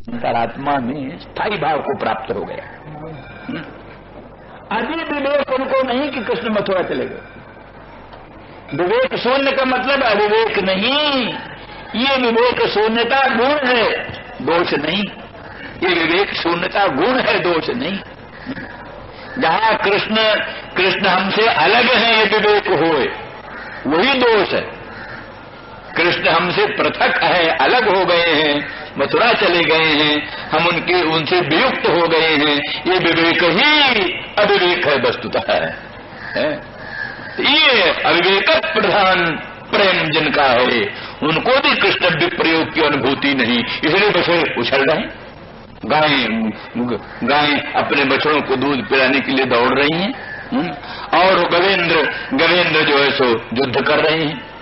अंतरात्मा में स्थायी भाव को प्राप्त हो गया। अभी विवेक उनको नहीं कि कृष्ण मथुरा चले गए। विवेक शून्य का मतलब अविवेक नहीं, ये विवेक शून्यता गुण है, दोष नहीं। ये विवेक शून्यता गुण है, दोष नहीं। जहां कृष्ण हमसे अलग है, ये विवेक होए, वही दोष है। कृष्ण हमसे पृथक है, अलग हो गए हैं, मथुरा चले गए हैं, हम उनसे वियुक्त हो गए हैं, ये विवेक ही अविवेक है वस्तुतः है। ये अविवेक प्रधान प्रेम जिनका है, उनको भी कृष्ण विप्रयोग की अनुभूति नहीं, इसलिए बछड़े उछल रहे हैं। गायें अपने बछड़ों को दूध पिलाने के लिए दौड़ रही हैं, और गवेंद्र जो है सो युद्ध कर रहे हैं।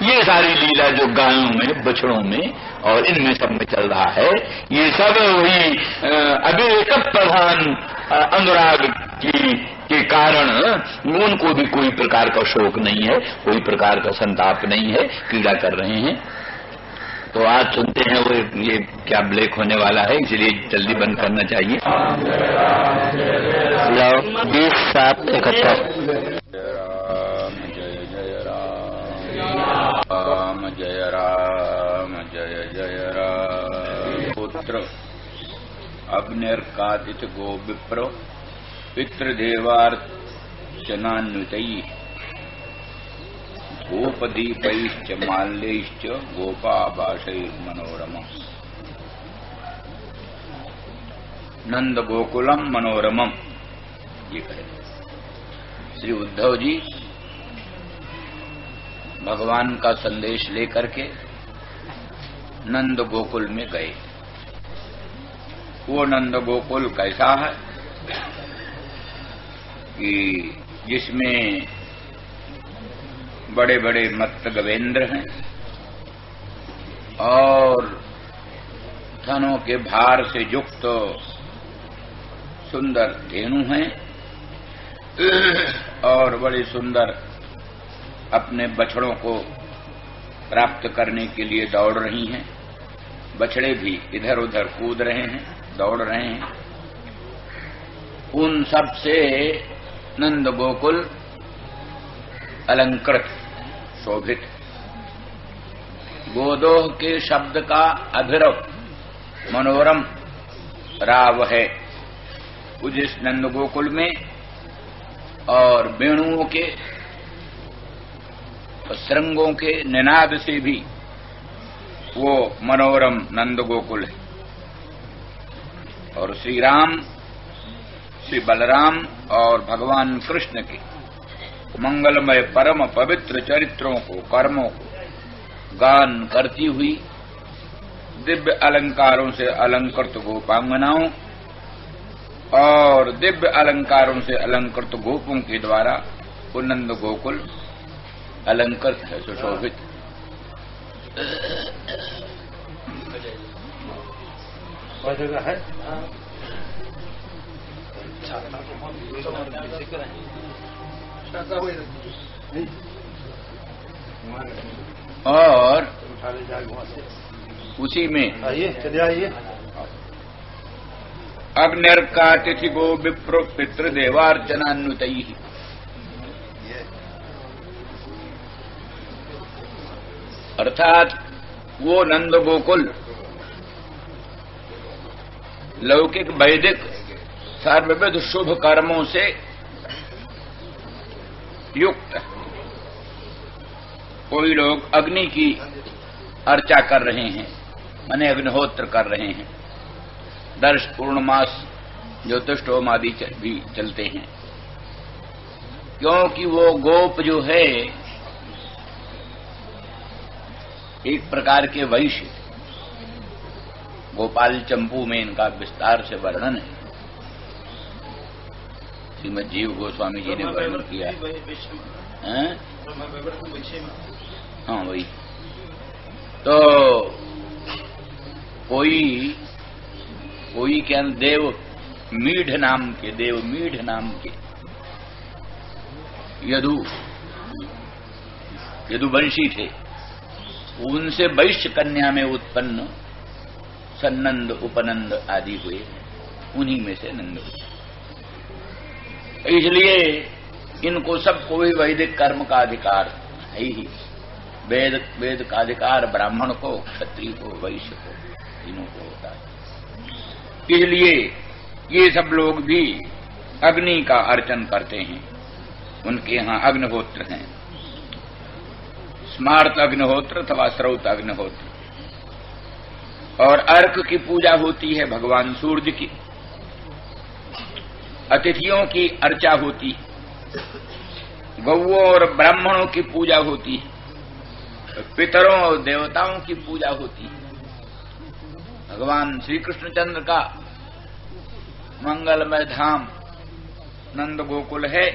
ये सारी लीला जो गायों में, बछड़ों में और इनमें सब में चल रहा है, ये सब वही अविवेक प्रधान अनुराग के कारण उनको भी कोई प्रकार का शोक नहीं है, कोई प्रकार का संताप नहीं है, क्रीड़ा कर रहे हैं। तो आज सुनते हैं वो ये क्या ब्रेक होने वाला है, इसलिए जल्दी बंद करना चाहिए। 20:07:71 राम जय राम जय जय राम। पुत्र अग्निर्कादित गो विप्र पितृदेवार्चनान्वितैः गोपदीपैश्च माल्यैश्च गोपाभाषैर्मनोरमम्। नंद गोकुलम मनोरमम। ये करें श्री उद्धव जी भगवान का संदेश लेकर के नंद गोकुल में गए। वो नंद गोकुल कैसा है कि जिसमें बड़े बड़े मत्त गवेंद्र हैं और थनों के भार से युक्त सुंदर धेनु हैं और बड़े सुंदर अपने बछड़ों को प्राप्त करने के लिए दौड़ रही हैं। बछड़े भी इधर उधर कूद रहे हैं, दौड़ रहे हैं। उन सब से नंद गोकुल अलंकृत, शोभित। गोदोह के शब्द का अभिरव मनोरम राव है जिस नंद गोकुल में, और वेणुओं के श्रृंगों के निनाद से भी वो मनोरम नंद गोकुल है। और श्री राम, श्री बलराम और भगवान कृष्ण के मंगलमय परम पवित्र चरित्रों को, कर्मों को गान करती हुई दिव्य अलंकारों से अलंकृत गोपांगनाओं और दिव्य अलंकारों से अलंकृत गोपों के द्वारा वो नंद गोकुल अलंकृत है, सुशोभित। जगह है और उसी में आइए, चलिए आइए। अग्निर्कातिथि गो विप्रो पितृदेवार्चनान्वितैः। अर्थात वो नंद गोकुल लौकिक वैदिक सर्वविध शुभ कर्मों से युक्त। कोई लोग अग्नि की अर्चा कर रहे हैं, माने अग्निहोत्र कर रहे हैं। दर्श पूर्णमास ज्योतिष होम आदि भी चलते हैं, क्योंकि वो गोप जो है एक प्रकार के वैश्य। गोपाल चंपू में इनका विस्तार से वर्णन है, श्रीमद जीव गोस्वामी जी ने वर्णन किया है। हाँ वही तो कोई क्या देव मीढ़ नाम के यदुवंशी थे। उनसे वैश्य कन्या में उत्पन्न सन्नंद उपनंद आदि हुए, उन्हीं में से नंद हुए। इसलिए इनको सबको ही वैदिक कर्म का अधिकार है ही। वेद का अधिकार ब्राह्मण को, क्षत्रिय को, वैश्य को, तीनों को होता है। इसलिए ये सब लोग भी अग्नि का अर्चन करते हैं। उनके यहाँ अग्निहोत्र हैं, स्मार्त अग्निहोत्र अथवा श्रौत अग्निहोत्र। और अर्क की पूजा होती है भगवान सूर्य की, अतिथियों की अर्चा होती है, गौओं और ब्राह्मणों की पूजा होती है, पितरों और देवताओं की पूजा होती है। भगवान श्री कृष्णचंद्र का मंगलमय धाम नंद गोकुल है,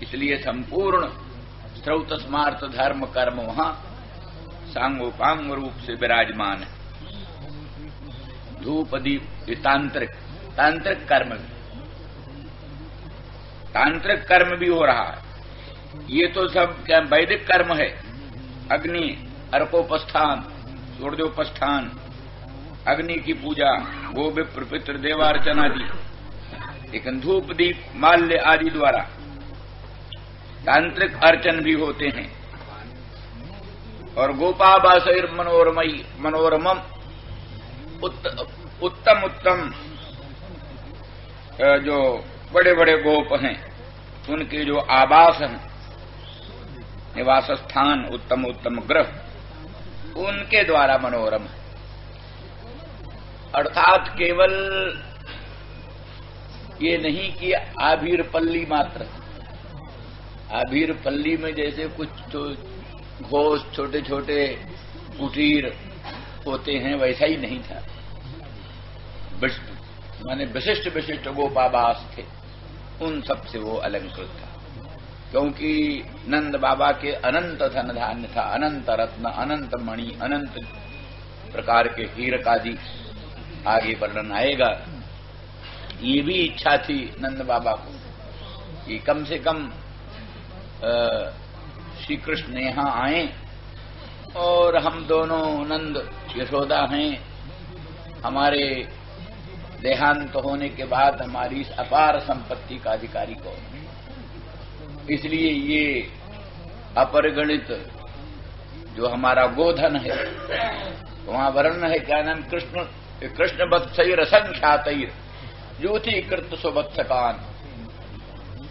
इसलिए संपूर्ण श्रौत स्मार्त धर्म कर्म वहां सांगोपांग रूप से विराजमान है। धूप दीप ये तांत्रिक कर्म भी हो रहा है। ये तो सब क्या वैदिक कर्म है। अग्नि, अर्कोपस्थान, सूर्योपस्थान, अग्नि की पूजा, गो विप्र पितृ देवार्चन आदि, लेकिन धूप दीप माल्य आदि द्वारा तांत्रिक अर्चन भी होते हैं। और गोपाबासैर मनोरमम उत्तम जो बड़े बड़े गोप हैं उनके जो आवास हैं, निवास स्थान, उत्तम ग्रह, उनके द्वारा मनोरम है। अर्थात केवल ये नहीं कि आभीर पल्ली मात्र, आभीर पल्ली में जैसे कुछ तो घोष छोटे छोटे कुटीर होते हैं वैसा ही नहीं था। माने विशिष्ट विशिष्ट गोपावास थे, उन सब से वो अलंकृत था। क्योंकि नंद बाबा के अनंत धन धान्य था, अनंत रत्न, अनंत मणि, अनंत प्रकार के हीरक आदि, आगे वर्णन आएगा। ये भी इच्छा थी नंद बाबा को कि कम से कम श्री कृष्ण यहाँ आए और हम दोनों नंद यशोदा हैं, हमारे देहांत होने के बाद हमारी इस अपार संपत्ति का अधिकारी कौन। इसलिए ये अपरिगणित जो हमारा गोधन है, वहां वर्णन है क्या नाम, कृष्ण वत्सैर असंख्यातैर यूथी कृत सुवत्सकान।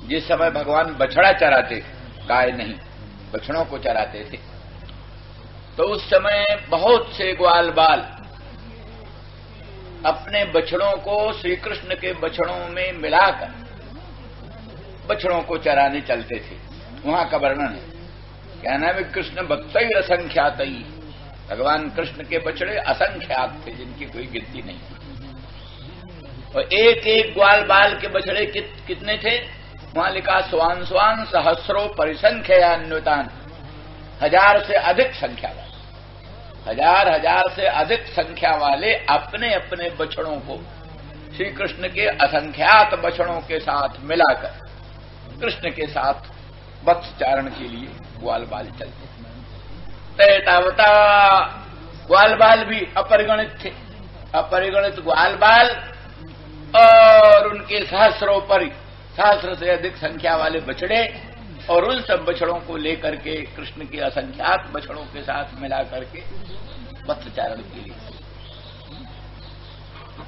जिस समय भगवान बछड़ा चराते, गाय नहीं बछड़ों को चराते थे, तो उस समय बहुत से ग्वाल बाल अपने बछड़ों को श्री कृष्ण के बछड़ों में मिलाकर बछड़ों को चराने चलते थे। वहां का वर्णन है, क्या नाम है, कृष्ण वत्सैर असंख्यातैर। भगवान कृष्ण के बछड़े असंख्यात थे, जिनकी कोई गिनती नहीं। और एक एक ग्वाल बाल के बछड़े कितने थे, वहां लिखा स्वान स्वान सहस्रो परिसंख्यान्वितान, 1000 से अधिक संख्या वाले, 1000 से अधिक संख्या वाले अपने अपने बछड़ों को श्री कृष्ण के असंख्यात बछड़ों के साथ मिलाकर कृष्ण के साथ वत्सचारण के लिए ग्वाल बाल चलते। तैतावता ग्वाल बाल भी अपरिगणित थे, अपरिगणित ग्वाल बाल और उनके सहस्र से अधिक संख्या वाले बछड़े, और उन सब बछड़ों को लेकर के कृष्ण के असंख्यात बछड़ों के साथ मिला करके वत्सचारण के लिए।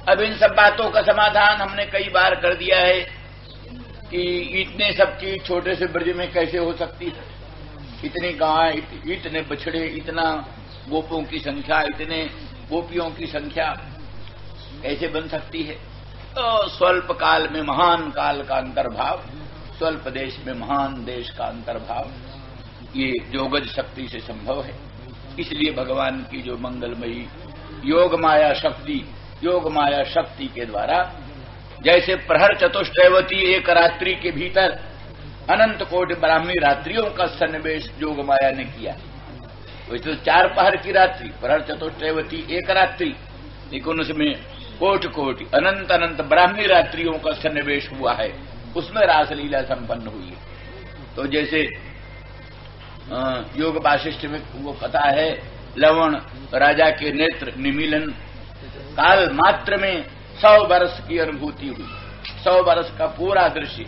अब इन सब बातों का समाधान हमने कई बार कर दिया है कि इतने सबकी छोटे से ब्रज में कैसे हो सकती है, इतनी गाय, इतने बछड़े, इतना गोपों की संख्या, इतने गोपियों की संख्या कैसे बन सकती है। तो स्वल्प काल में महान काल का अंतर्भाव, स्वल्प देश में महान देश का अंतर्भाव, ये जोगज शक्ति से संभव है। इसलिए भगवान की जो मंगलमयी योग माया शक्ति के द्वारा, जैसे प्रहर चतुष्टयवती एक रात्रि के भीतर अनंत कोटि ब्राह्मी रात्रियों का सन्निवेश योग माया ने किया, वैसे तो 4 पहर की रात्रि, प्रहर चतुष्टयवती एक रात्रि, लेकिन उसमें कोटि कोटि अनंत अनंत ब्राह्मी रात्रियों का सन्निवेश हुआ है, उसमें रासलीला संपन्न हुई है। तो जैसे योग वासिष्ठ में वो कथा है, लवण राजा के नेत्र निमीलन काल मात्र में 100 वर्ष की अनुभूति हुई, 100 वर्ष का पूरा दृश्य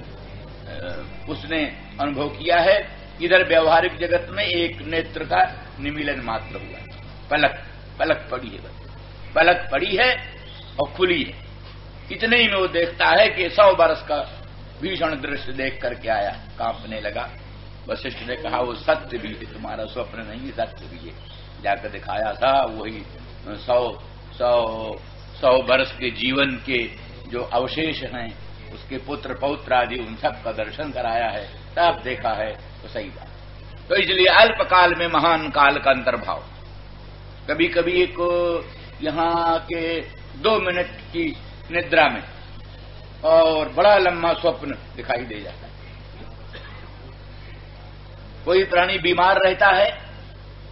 उसने अनुभव किया है। इधर व्यवहारिक जगत में एक नेत्र का निमीलन मात्र हुआ, पलक पड़ी है, पलक पड़ी है और खुली है। इतने ही में वो देखता है कि 100 वर्ष का भीषण दृश्य देख करके आया, कांपने लगा। वशिष्ठ ने कहा वो सत्य भी है, तुम्हारा स्वप्न नहीं, सत्य भी है। जाकर दिखाया था वही 100 वर्ष के जीवन के जो अवशेष हैं, उसके पुत्र पौत्र आदि उन सब का दर्शन कराया है, तब देखा है तो सही बात। तो इसलिए अल्पकाल में महान काल का अंतर्भाव। कभी कभी एक यहाँ के 2 मिनट की निद्रा में और बड़ा लंबा स्वप्न दिखाई दे जाता है। कोई प्राणी बीमार रहता है,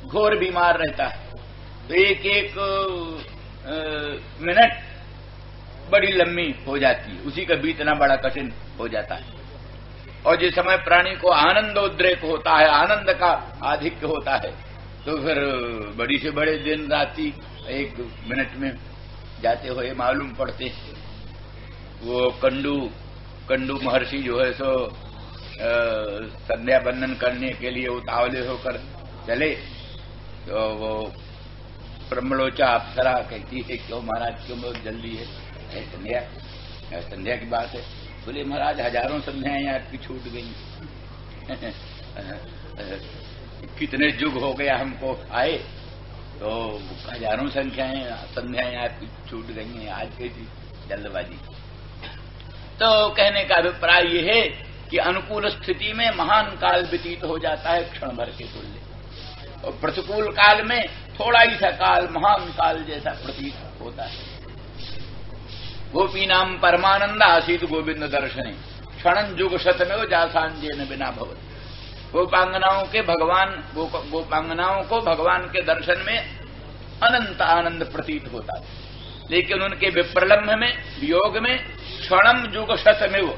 घोर बीमार रहता है, तो एक मिनट बड़ी लंबी हो जाती है, उसी का बीतना बड़ा कठिन हो जाता है। और जिस समय प्राणी को आनंदोद्रेक होता है, आनंद का आधिक्य होता है, तो फिर बड़ी से बड़े दिन राति 1 मिनट में जाते हुए मालूम पड़ते। वो कंडू महर्षि जो है सो संध्या बंदन करने के लिए उतावले होकर चले, तो वो ब्रह्मलोचा अप्सरा कहती है क्यों महाराज, क्यों बहुत जल्दी है? संध्या की बात है। बोले महाराज हजारों संध्याएं आपकी छूट गई। कितने युग हो गया हमको आए, तो हजारों संध्याएं आपकी छूट गई हैं, आज कैसी जल्दबाजी। तो कहने का अभिप्राय यह है कि अनुकूल स्थिति में महान काल व्यतीत हो जाता है क्षण भर के तुल्य, और प्रतिकूल काल में थोड़ा ही सा काल महान काल जैसा प्रतीत होता है। गोपी नाम परमानंद आसीत गोविंद दर्शने क्षण युग शतमेव जासांजेन बिना भवत। गोपांगनाओं को भगवान के दर्शन में अनंत आनंद प्रतीत होता है, लेकिन उनके विप्रलम्भ में, वियोग में क्षणम युग शतमेव,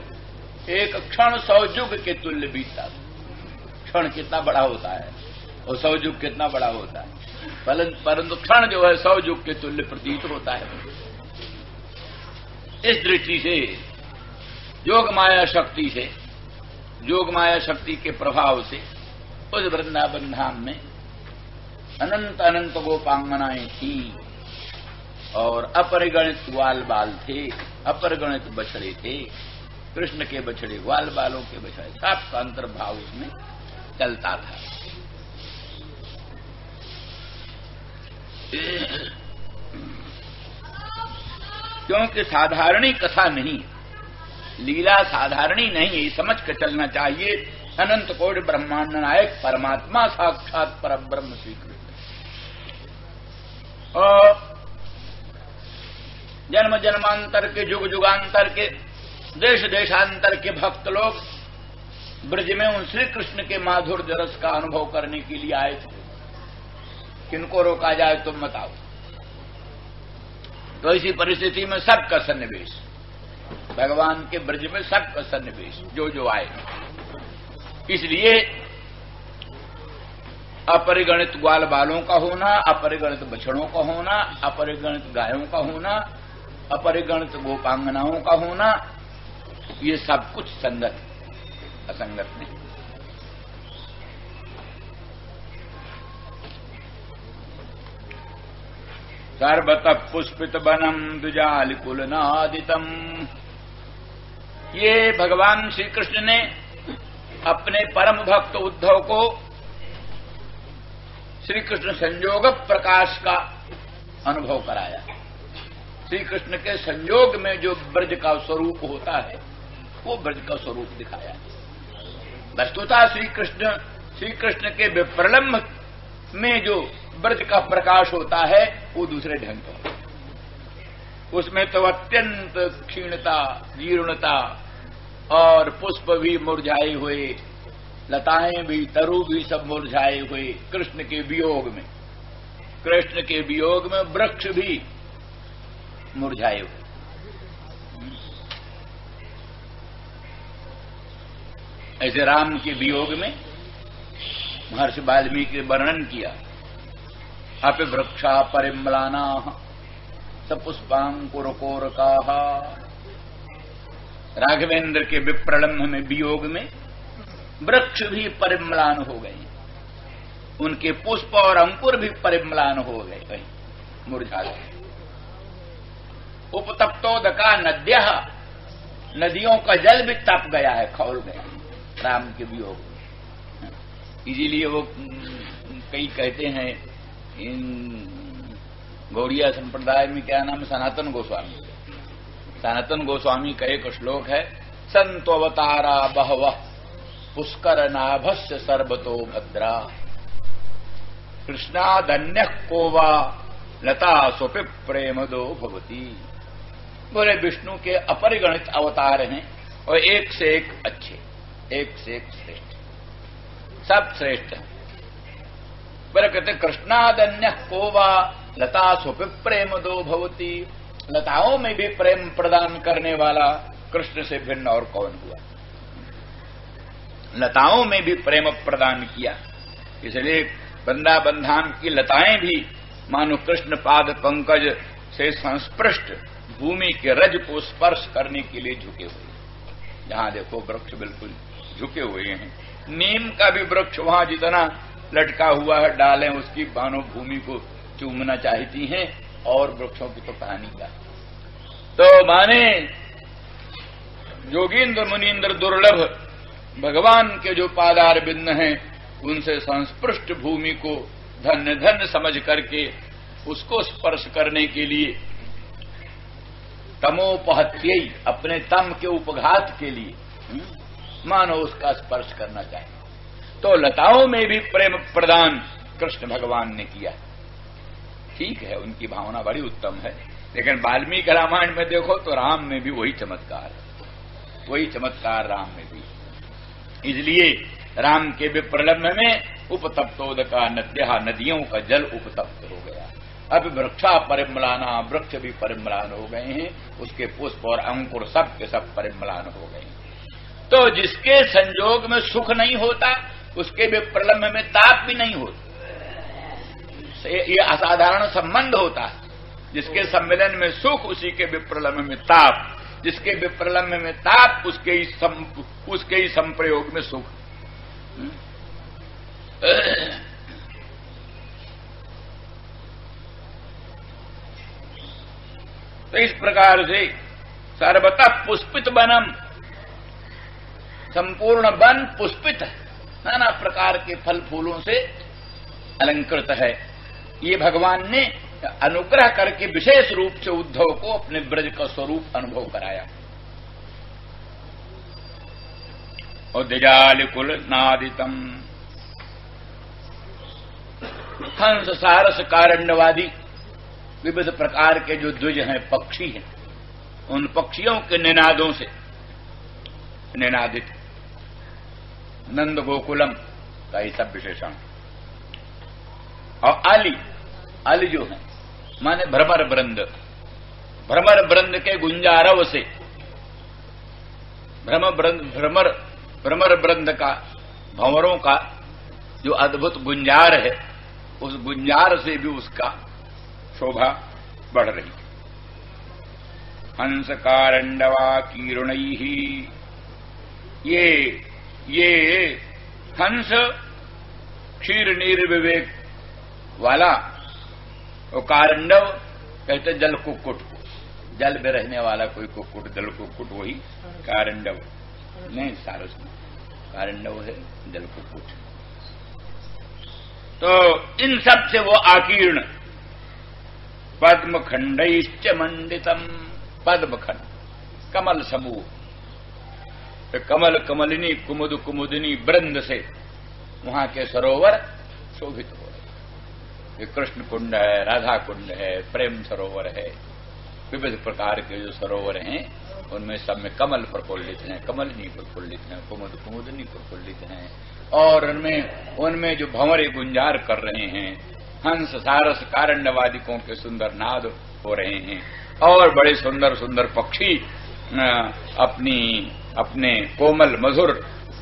एक क्षण 100 युग के तुल्य बीतता। क्षण कितना बड़ा होता है और 100 युग कितना बड़ा होता है, परंतु क्षण जो है 100 युग के तुल्य प्रतीत होता है। इस दृष्टि से योग माया शक्ति के प्रभाव से उस वृंदावन धाम में अनंत अनंत गोपांगनाएं थी, और अपरिगणित ग्वाल बाल थे, अपरिगणित बछड़े थे। कृष्ण के बछड़े, ग्वाल बालों के बछड़े, सबका अंतर्भाव उसमें चलता था। क्योंकि साधारणी कथा नहीं, लीला साधारणी नहीं है, समझ कर चलना चाहिए। अनंत कोटि ब्रह्मांड नायक परमात्मा साक्षात परब्रह्म श्री कृष्ण, और जन्म जन्मांतर के, युग युगांतर के, देश देशांतर के भक्त लोग ब्रज में उन श्री कृष्ण के माधुर्य रस का अनुभव करने के लिए आए थे। किनको रोका जाए तुम बताओ। तो इसी परिस्थिति में सबका सन्निवेश, भगवान के ब्रज में सबका सन्निवेश, जो जो आए। इसलिए अपरिगणित ग्वाल बालों का होना, अपरिगणित बछड़ों का होना, अपरिगणित गायों का होना, अपरिगणित गोपांगनाओं का होना, ये सब कुछ संगत, असंगत नहीं। सर्वतः पुष्पित वनम द्विजालिकुलनादितम। ये भगवान श्री कृष्ण ने अपने परम भक्त उद्धव को श्री कृष्ण संयोग प्रकाश का अनुभव कराया। श्री कृष्ण के संयोग में जो ब्रज का स्वरूप होता है, वो ब्रज का स्वरूप दिखाया। वस्तुतः श्री कृष्ण के विप्रलम्भ में जो ब्रज का प्रकाश होता है, वो दूसरे ढंग का, उसमें तो अत्यंत क्षीणता, जीर्णता, और पुष्प भी मुरझाए हुए, लताएं भी, तरु भी सब मुरझाए हुए कृष्ण के वियोग में, कृष्ण के वियोग में वृक्ष भी मुरझाए हुए। ऐसे राम के वियोग में महर्षि वाल्मीकि ने वर्णन किया, अपि वृक्षा परिम्लाना सपुष्पांकुरकोरकाः। राघवेंद्र के विप्रलम्भ में, वियोग में वृक्ष भी परिम्लान हो गए, उनके पुष्प और अंकुर भी परिम्लान हो गए, मुरझा गए। उपतप्तोदका नद्यः, नदियों का जल भी तप गया है, खौल गया राम के वियोग में। इसीलिए वो कई कहते हैं, इन गौड़िया संप्रदाय में क्या नाम, सनातन गोस्वामी, सनातन गोस्वामी का एक श्लोक है, संतोवतारा बहवः पुष्कर नाभस्य सर्वतो भद्रा, कृष्णादन्य कोवा लता स्वपि प्रेमदो भवती। बोले विष्णु के अपरिगणित अवतार हैं और एक से एक अच्छे, एक से एक श्रेष्ठ, सब श्रेष्ठ हैं। बोले कहते कृष्णादन्य कोवा लता स्वपि प्रेमदो भवती, लताओं में भी प्रेम प्रदान करने वाला कृष्ण से भिन्न और कौन हुआ। लताओं में भी प्रेम प्रदान किया, इसलिए वृंदावन धाम की लताएं भी मानो कृष्ण पाद पंकज से संस्पृष्ट भूमि के रज को स्पर्श करने के लिए झुके हुए। जहां देखो वृक्ष बिल्कुल झुके हुए हैं। नीम का भी वृक्ष वहां जितना लटका हुआ है डालें उसकी मानो भूमि को चूमना चाहती हैं, और वृक्षों की तो कहानी का। तो माने योगींद्र मुनीन्द्र दुर्लभ भगवान के जो पादार बिंद हैं, उनसे संस्पृष्ट भूमि को धन्य धन्य समझ करके उसको स्पर्श करने के लिए तमोपहत्यै, अपने तम के उपघात के लिए मानो उसका स्पर्श करना चाहिए। तो लताओं में भी प्रेम प्रदान कृष्ण भगवान ने किया। ठीक है, उनकी भावना बड़ी उत्तम है, लेकिन वाल्मीकि रामायण में देखो तो राम में भी वही चमत्कार है, वही चमत्कार राम में भी। इसलिए राम के विप्रलम्भ में उपतप्तोदका नद्यः, नदियों का जल उपतप्त हो गया। अब वृक्षा परिम्लाना, वृक्ष भी परिम्लान हो गए हैं, उसके पुष्प और अंकुर सब के सब परिम्लान हो गए हैं। तो जिसके संयोग में सुख नहीं होता, उसके विप्रलम्भ में ताप भी नहीं होता। ये असाधारण संबंध होता है। जिसके सम्मिलन में सुख, उसी के विप्रलम्भ में ताप, जिसके विप्रलम्भ में ताप, उसके ही संप्रयोग में सुख। तो इस प्रकार से सर्वतः पुष्पित वनम, संपूर्ण वन पुष्पित है, नाना प्रकार के फल फूलों से अलंकृत है। ये भगवान ने अनुग्रह करके विशेष रूप से उद्धव को अपने ब्रज का स्वरूप अनुभव कराया। और दिजालिकुल नादितम, हंस सारस कारण्यवादी विविध प्रकार के जो द्विज हैं, पक्षी हैं, उन पक्षियों के निनादों से निनादित नंद गोकुलम का ही सब विशेषण। और आली जो है माने भ्रमर वृंद, भ्रमर वृंद के गुंजारव से, भ्रमर वृंद का, भंवरों का जो अद्भुत गुंजार है, उस गुंजार से भी उसका शोभा बढ़ रही। हंस कारंडवा कीर्णैहि, ये हंस क्षीर निर्विवेक वाला, और कारंडव कहते जल कुक्कुट को, जल में रहने वाला कोई कुक्कुट, जल कुक्कुट, वही कारंडव नहीं, सारस में कारंडव है जल कुक्कुट। तो इन सब से वो आकीर्ण, पद्म खंडैश्च मंडितम, पद्म खंड, कमल समूह, तो कमल कमलिनी कुमुद कुमुदिनी वृंद से वहां के सरोवर शोभित हो रहे। ये कृष्ण कुंड है, राधा कुंड है, प्रेम सरोवर है, विविध प्रकार के जो सरोवर हैं उनमें सब में कमल प्रफुल्लित हैं, कमलिनी प्रफुल्लित हैं, कुमुद कुमुदिनी प्रफुल्लित हैं, और उनमें जो भंवरे गुंजार कर रहे हैं, हंस सारस कारण्यवादिकों के सुंदर नाद हो रहे हैं, और बड़े सुंदर सुंदर पक्षी अपने कोमल मधुर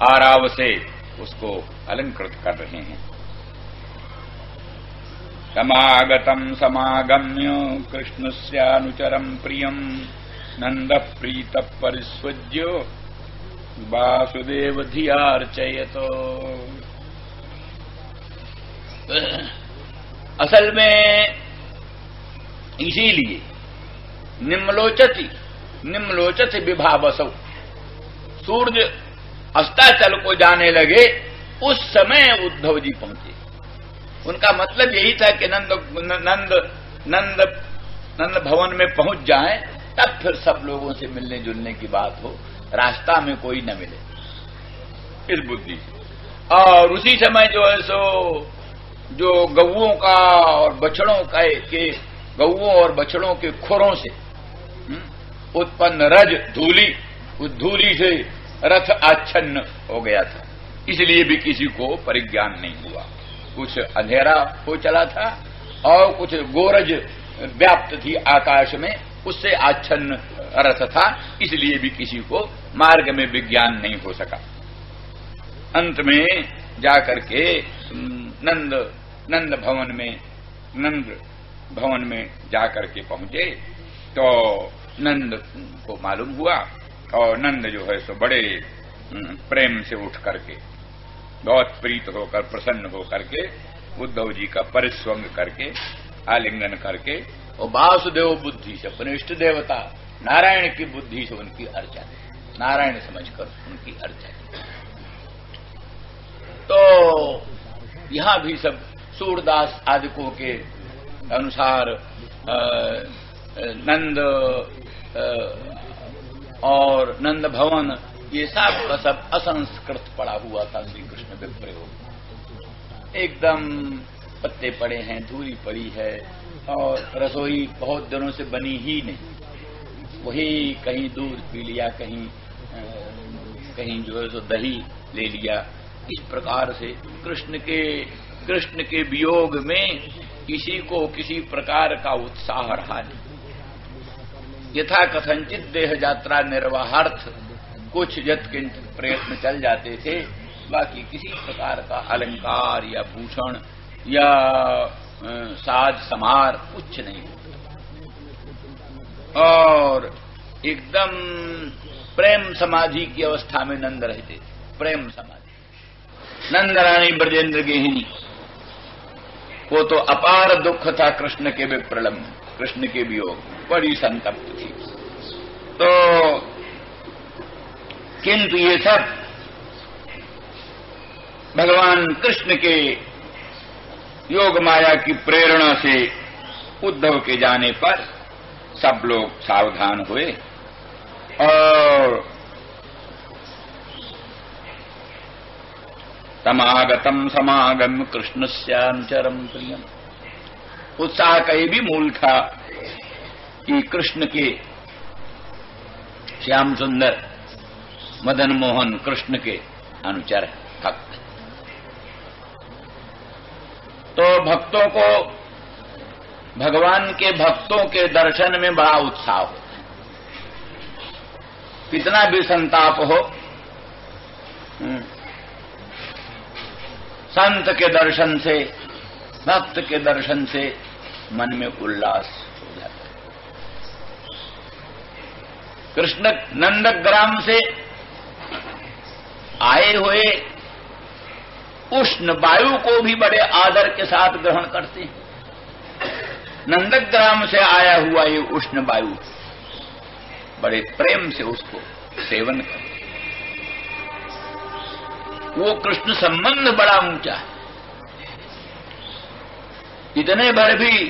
आराव से उसको अलंकृत कर रहे हैं। तमागतम समागम्य कृष्णस्यानुचरम प्रियम नंद प्रीत परिस्वज्य वासुदेव धियार्चयत। असल में इसीलिए निम्लोचति विभावसौ, सूर्य अस्ताचल को जाने लगे उस समय उद्धव जी पहुंचे। उनका मतलब यही था कि नंद भवन में पहुंच जाएं, तब फिर सब लोगों से मिलने जुलने की बात हो, रास्ता में कोई न मिले, इस बुद्धि से। और उसी समय जो है सो जो गौओं का और बछड़ों के गौओं और बछड़ों के खुरों से उत्पन्न रज धूली, उस धूली से रथ आच्छन्न हो गया था, इसलिए भी किसी को परिज्ञान नहीं हुआ। कुछ अंधेरा हो चला था और कुछ गोरज व्याप्त थी आकाश में, उससे आच्छन्न रथ था, इसलिए भी किसी को मार्ग में विज्ञान नहीं हो सका। अंत में जाकर के नंद भवन में जाकर के पहुंचे तो नंद को मालूम हुआ, और नंद जो है सो बड़े प्रेम से उठ करके, बहुत प्रीत होकर, प्रसन्न होकर के उद्धव जी का परिस्वंग करके, आलिंगन करके, और वासुदेव बुद्धि से, अपने इष्ट देवता नारायण की बुद्धि से उनकी अर्चा, नारायण समझकर उनकी अर्चा। तो यहां भी सब सूरदास आदिकों के अनुसार नंद और नंद भवन ये सब का सब असंस्कृत पड़ा हुआ था। श्री कृष्ण विप्रयोग एकदम पत्ते पड़े हैं, धूली पड़ी है, और रसोई बहुत दिनों से बनी ही नहीं, वही कहीं दूध पी लिया, कहीं जो है सो दही ले लिया। इस प्रकार से कृष्ण के वियोग में किसी को किसी प्रकार का उत्साह रहा नहीं। यथा कथंचित देह यात्रा निर्वाहार्थ कुछ यत्किंचित प्रयत्न चल जाते थे, बाकी किसी प्रकार का अलंकार या भूषण या साज समार कुछ नहीं होता, और एकदम प्रेम समाधि की अवस्था में नंद रहते थे। प्रेम समाधि। नंद रानी ब्रजेंद्र गेहिनी को तो अपार दुख था कृष्ण के विप्रलंब, कृष्ण के वियोग, बड़ी संतप्त थी। तो किंतु ये सब भगवान कृष्ण के योग माया की प्रेरणा से उद्धव के जाने पर सब लोग सावधान हुए, और तमागतम समागम कृष्णस्यानुचरम प्रियम। उत्साह का ये भी मूल था कि कृष्ण के श्याम सुंदर मदन मोहन कृष्ण के अनुचर भक्त, तो भक्तों को, भगवान के भक्तों के दर्शन में बड़ा उत्साह होता है। कितना भी संताप हो, संत के दर्शन से, भक्त के दर्शन से मन में उल्लास हो जाता है। कृष्ण नंदग्राम से आए हुए उष्ण वायु को भी बड़े आदर के साथ ग्रहण करते हैं। नंदग्राम से आया हुआ ये उष्ण वायु बड़े प्रेम से उसको सेवन करते। वो कृष्ण संबंध बड़ा ऊंचा है। जितने भर भी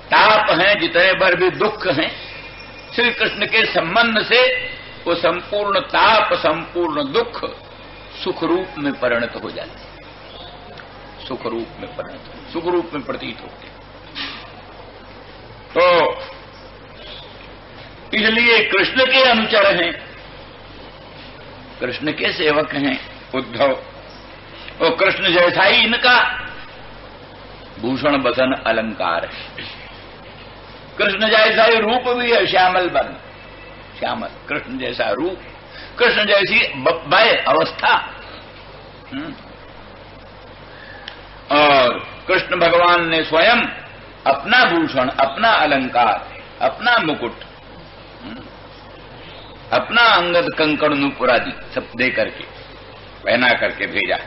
ताप हैं, जितने भर भी दुख हैं, श्री कृष्ण के संबंध से वो संपूर्ण ताप, संपूर्ण दुख सुख रूप में परिणत हो जाते हैं, सुख रूप में परिणत, सुख रूप में प्रतीत होते। तो इसलिए कृष्ण के अनुचर हैं, कृष्ण के सेवक हैं उद्धव, और कृष्ण जैसा ही इनका भूषण बसन अलंकार है। कृष्ण जैसा ही रूप भी है, श्यामल वर्ण, श्यामल कृष्ण जैसा रूप, कृष्ण जैसी वय अवस्था, और कृष्ण भगवान ने स्वयं अपना भूषण, अपना अलंकार, अपना मुकुट, अपना अंगद कंकड़ नूपुरादि सब दे करके, पहना करके भेजा।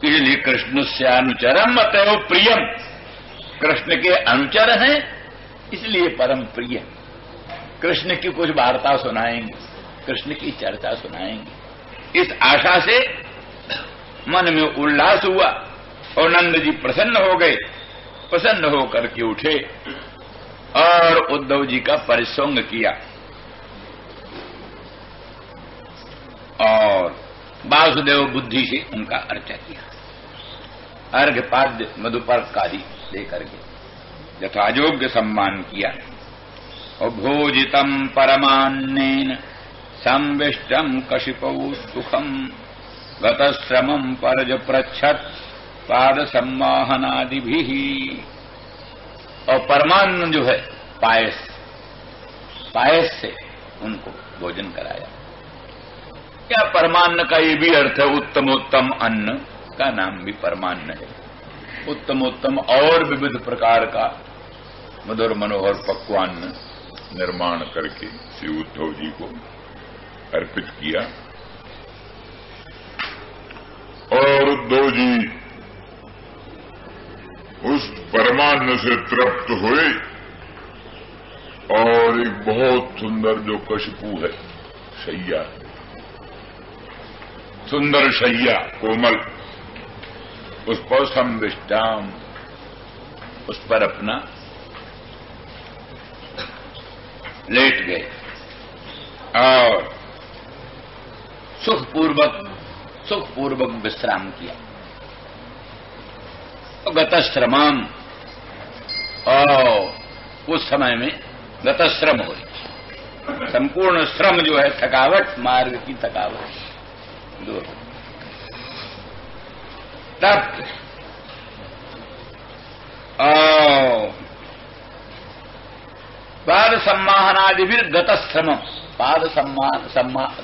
इसलिए कृष्ण से अनुचरम अतएव प्रियम, कृष्ण के अनुचर हैं इसलिए परम प्रिय। कृष्ण की कुछ वार्ता सुनाएंगे, कृष्ण की चर्चा सुनाएंगे, इस आशा से मन में उल्लास हुआ और नंद जी प्रसन्न हो गए। प्रसन्न होकर के उठे और उद्धव जी का परिसंग किया और वासुदेव बुद्धि से उनका अर्चा किया। अर्घ्यपाद्य मधुपर्क आदि लेकर के यथायोग्य सम्मान किया। और भोजितम परमान्नेन संविष्टम कशिपौ सुखम गतश्रमम परज प्रच्छत पाद सम्माहनादि भी। और परमान्न जो है पायस, पायस से उनको भोजन कराया। क्या परमान्न का ये भी अर्थ है उत्तमोत्तम अन्न का नाम भी परमान्न है। उत्तमोत्तम और विविध प्रकार का मधुर मनोहर पक्वान्न निर्माण करके श्री उद्धव जी को अर्पित किया। और उद्धव जी उस परमान्न से तृप्त हुए और एक बहुत सुंदर जो कशपू है शैया, सुंदर शैया कोमल, उस पर संविष्टाम, उस पर अपना लेट गए और सुखपूर्वक विश्राम किया। गतश्रमम, और उस समय में गतश्रम हुई। संपूर्ण श्रम जो है थकावट, मार्ग की थकावट दूर हो। तब पाद सम्माहनादिभिर गतश्रमम, पाद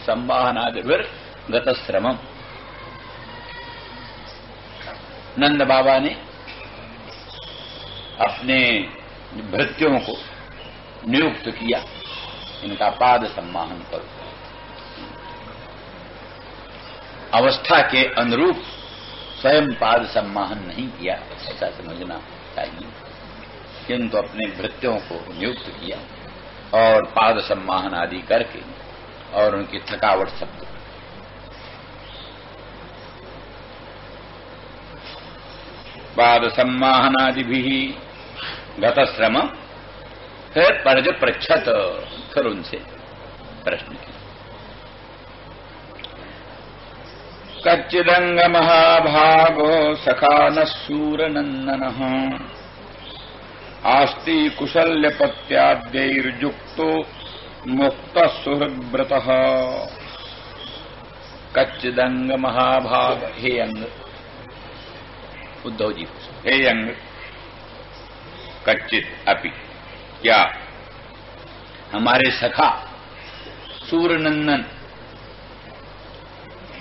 सम्माहनादिभिर गतश्रमम। नंद बाबा ने अपने भृत्यों को नियुक्त किया, इनका पाद सम्माहन करो। अवस्था के अनुरूप स्वयं पाद सम्माहन नहीं किया ऐसा समझना चाहिए, किंतु अपने भृत्यों को नियुक्त किया और पाद सम्माहन आदि करके और उनकी थकावट सब पाद सम्माहनादि भी गतश्रम। फिर परज पृच्छत, फिर उनसे प्रश्न किया। कच्चिदंग महाभागो सखा न सूरनंदन आस्ति कुशल्यपत्याद्यैर्युक्तो मुक्त सुहृद्व्रत। कच्चिदंग महाभाग, हे अंग, उद्धव जी, हे अंग, कच्चित अपि, क्या हमारे सखा सूरनंदन,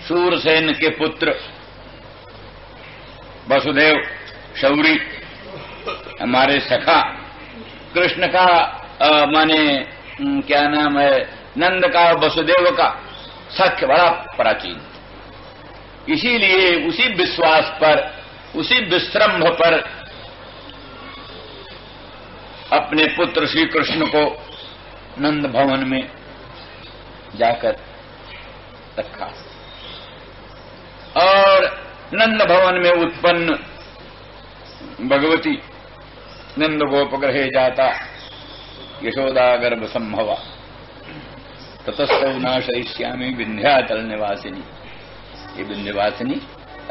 सूरसेन के पुत्र वसुदेव शौरी, हमारे सखा कृष्ण का माने क्या नाम है, नंद का, वसुदेव का सख्य बड़ा प्राचीन। इसीलिए उसी विश्वास पर, उसी विश्रम्भ पर अपने पुत्र श्री कृष्ण को नंद भवन में जाकर रखा और नंद भवन में उत्पन्न भगवती नंद गोपगृहे जाता यशोदा गर्भ संभवा ततस्तौ नाशयिष्यामि विंध्याचल निवासिनी। ये विंध्यवासिनी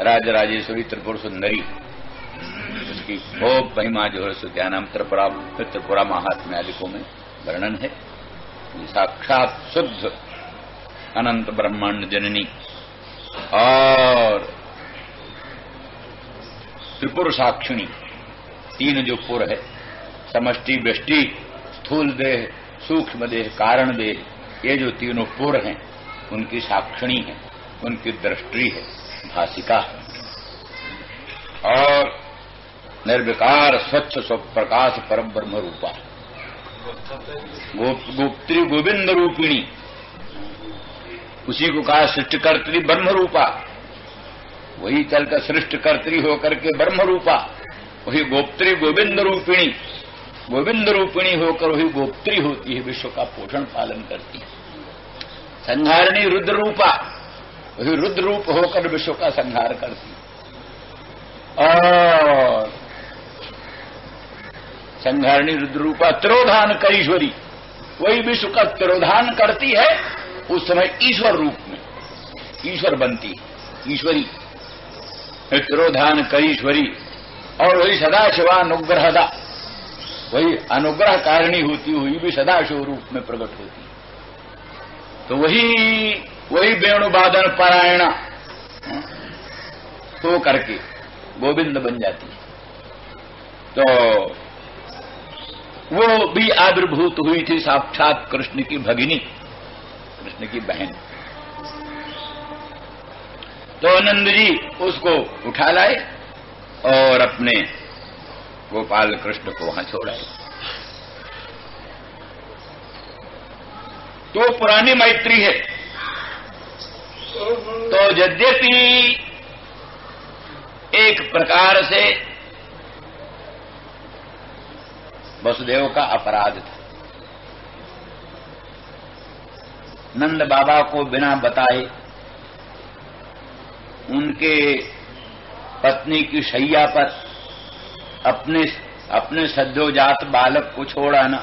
राजराजेश्वरी त्रिपुर सुंदरी, उसकी खूब महिमा जो है क्या नाम त्रिपुरा महात्म्य आदिकों में वर्णन है। साक्षात शुद्ध अनंत ब्रह्मांड जननी और त्रिपुर साक्षिणी, तीन जो पुर है, समष्टि, व्यष्टि, स्थूल देह, सूक्ष्म देह, कारण देह, ये जो तीनों पुर हैं उनकी साक्षिणी है, उनकी दृष्टि है, भाषिका है। और निर्विकार स्वच्छ स्वप्रकाश परम ब्रह्म रूपा, गोप्त्री गोविंद रूपिणी, उसी को कहा सृष्टिकर्त्री ब्रह्म रूपा, वही चलकर सृष्टिकर्त्री होकर के ब्रह्म रूपा, वही गोप्त्री गोविंद रूपिणी, गोविंद रूपिणी होकर वही गोप्त्री होती है, विश्व का पोषण पालन करती है। संहारिणी रुद्र रूपा, वही रुद्र रूप होकर विश्व का संहार करती है। और संहारिणी रुद्र रूपा तिरोधान करीश्वरी, वही विश्व का तिरोधान करती है, उस समय ईश्वर रूप में ईश्वर बनती है, ईश्वरी तिरोधान करीश्वरी। और वही सदाशिवानुग्रहदा, वही अनुग्रह कारिणी होती हुई भी सदाशिव रूप में प्रकट होती है। तो वही वेणुवादन पारायणा हो करके गोविंद बन जाती है। तो वो भी आविर्भूत हुई थी साक्षात कृष्ण की भगिनी, कृष्ण की बहन। तो नंद जी उसको उठा लाए और अपने गोपाल कृष्ण को वहां छोड़ाए। तो पुरानी मैत्री है। तो यद्यपि एक प्रकार से वसुदेव का अपराध था, नंद बाबा को बिना बताए उनके पत्नी की शैया पर अपने सद्योजात बालक को छोड़ आना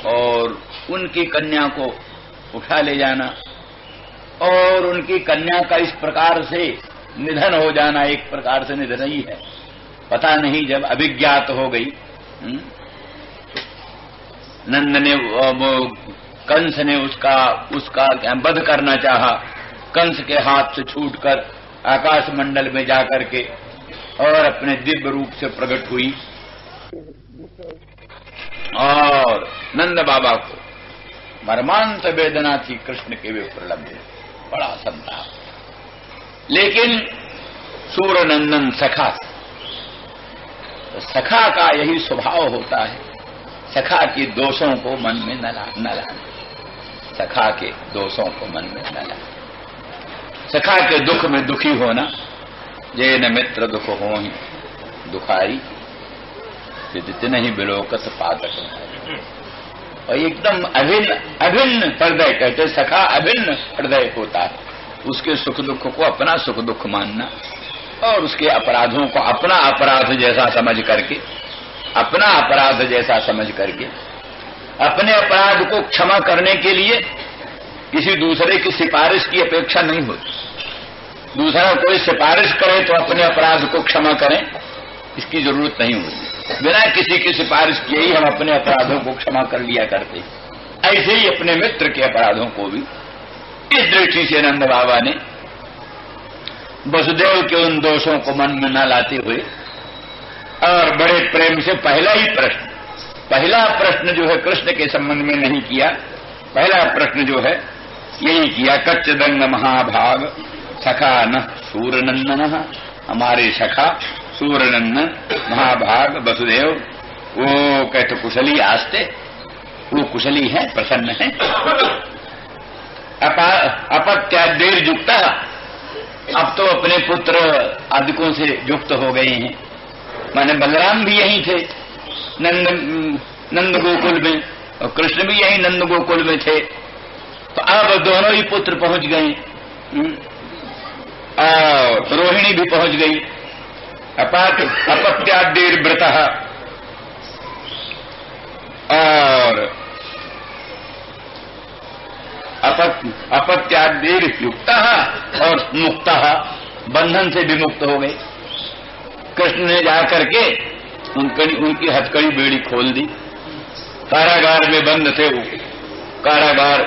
और उनकी कन्या को उठा ले जाना और उनकी कन्या का इस प्रकार से निधन हो जाना, एक प्रकार से निधन ही है, पता नहीं जब अभिज्ञात हो गई। नंद ने कंस ने उसका वध करना चाहा, कंस के हाथ से छूटकर आकाश मंडल में जाकर के और अपने दिव्य रूप से प्रकट हुई और नंद बाबा को मर्मांत वेदना थी कृष्ण के विप्रलंब में, बड़ा संताप। लेकिन सूरनंदन सखा, तो सखा का यही स्वभाव होता है, सखा के दोषों को मन में न लाना, सखा के दोषों को मन में न लाना, सखा के दुख में दुखी होना। जे न मित्र दुख हो ही दुखारी, जितने ही बिलोकत पातक। और एकदम अभिन्न हृदय, कहते सखा अभिन्न हृदय होता है, उसके सुख दुख को अपना सुख दुख मानना और उसके अपराधों को अपना अपराध जैसा समझ करके, अपना अपराध जैसा समझ करके अपने अपराध को क्षमा करने के लिए किसी दूसरे की सिफारिश की अपेक्षा नहीं होती। दूसरा कोई सिफारिश करे तो अपने अपराध को क्षमा करें, इसकी जरूरत नहीं होती। बिना किसी की सिफारिश किए ही हम अपने अपराधों को क्षमा कर लिया करते। ऐसे ही अपने मित्र के अपराधों को भी इस दृष्टि से नंद बाबा ने वसुदेव के उन दोषों को मन में न लाते हुए और बड़े प्रेम से पहला प्रश्न जो है कृष्ण के संबंध में नहीं किया। पहला प्रश्न जो है यही किया, कच्चदंग महाभाग सखा न सूरनंदन, हमारे सखा सूरनंदन महाभाग वसुदेव, वो कहते कुशली आस्ते, वो कुशली है, प्रसन्न है। अपत्यादेर युक्ता, अब तो अपने पुत्र आदिकों से युक्त हो गए हैं। माने बलराम भी यहीं थे नंद गोकुल में और कृष्ण भी यहीं नंद गोकुल में थे। तो अब दोनों ही पुत्र पहुंच गए और रोहिणी भी पहुंच गई। अपत्यादेर व्रत और अपत्यादेर युक्ता और मुक्ता, बंधन से विमुक्त हो गए। कृष्ण ने जाकर के उनकी हथकड़ी बेड़ी खोल दी। कारागार में बंद थे वो, कारागार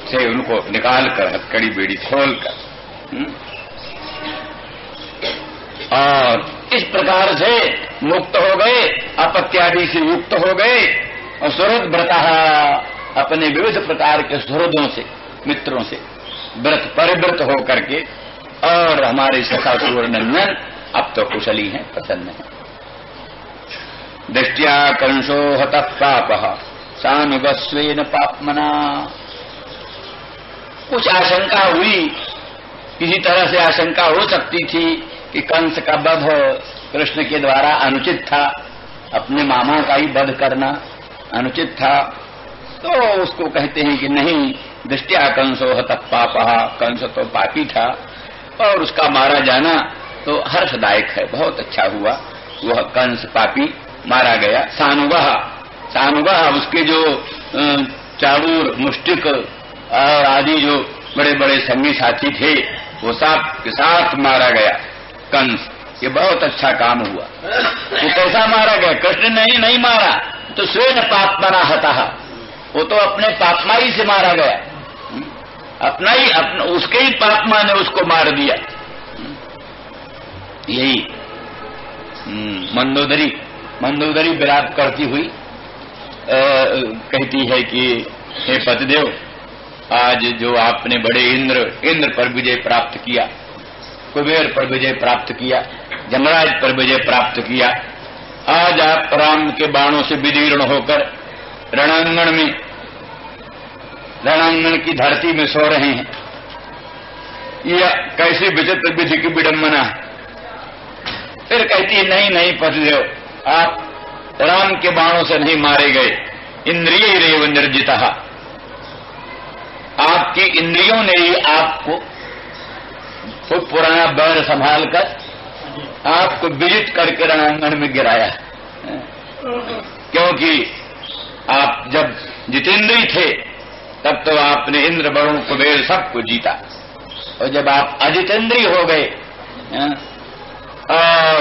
से उनको निकालकर हथकड़ी बेड़ी खोलकर और इस प्रकार से मुक्त हो गए, अपत्यादि से युक्त हो गए। और सुहृद व्रता, अपने विविध प्रकार के सुहृदों से, मित्रों से व्रत परिव्रत होकर के, और हमारे सखा सूर्यनंदन अब तो कुशली हैं, प्रसन्न हैं। दृष्टिया कंसो हतः पापः सानुगस्वेन पापमना। कुछ आशंका हुई, किसी तरह से आशंका हो सकती थी कि कंस का वध कृष्ण के द्वारा अनुचित था, अपने मामा का ही वध करना अनुचित था, तो उसको कहते हैं कि नहीं, दृष्टिया कंसो हतः पापः, कंस तो पापी था और उसका मारा जाना तो हर्षदायक है, बहुत अच्छा हुआ, वह कंस पापी मारा गया। सानुगह उसके जो चाबूर मुष्टिक और आदि जो बड़े बड़े संगी साथी थे, वो सब के साथ मारा गया कंस। ये बहुत अच्छा काम हुआ। वो कैसा मारा गया? कृष्ण ने नहीं मारा, तो स्वयं पापमना हतः, वो तो अपने पापमाई से मारा गया, उसके ही पापमा ने उसको मार दिया। यही मंदोदरी विलाप करती हुई कहती है कि हे पतिदेव, आज जो आपने बड़े इंद्र पर विजय प्राप्त किया, कुबेर पर विजय प्राप्त किया, जमराज पर विजय प्राप्त किया, आज आप राम के बाणों से विदीर्ण होकर रणांगण की धरती में सो रहे हैं। यह कैसी विचित्र विधि की विडंबना है। फिर कहती है नहीं पतिदेव, आप राम के बाणों से नहीं मारे गए, इंद्रियैरेव निर्जितः, आपकी इंद्रियों ने ही आपको खूब पुराना बैर संभाल कर आपको विजित करके रणांगण में गिराया। क्योंकि आप जब जितेंद्रीय थे तब तो आपने इंद्र वरुण कुबेर सबको जीता, और जब आप अजितेंद्रीय हो गए और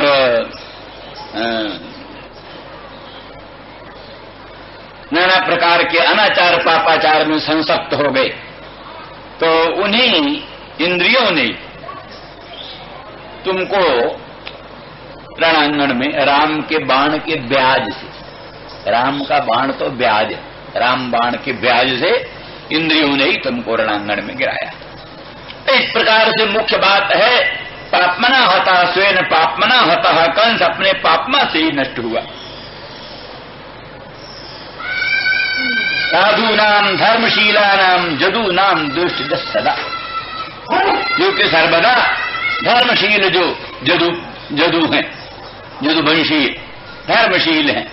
नाना प्रकार के अनाचार पापाचार में संसक्त हो गए, तो उन्हीं इंद्रियों ने तुमको रणांगण में राम के बाण के ब्याज से, राम का बाण तो ब्याज, राम बाण के ब्याज से इंद्रियों ने ही तुमको रणांगण में गिराया। इस प्रकार से मुख्य बात है, पापमना हतः स्वयं पापमना हतः, कंस अपने पापमा से ही नष्ट हुआ। साधूनाम धर्मशीलानाम जदूनाम दुष्ट सदा, जो कि सर्वदा धर्मशील जो जदू हैं, जदुवंशी धर्मशील हैं,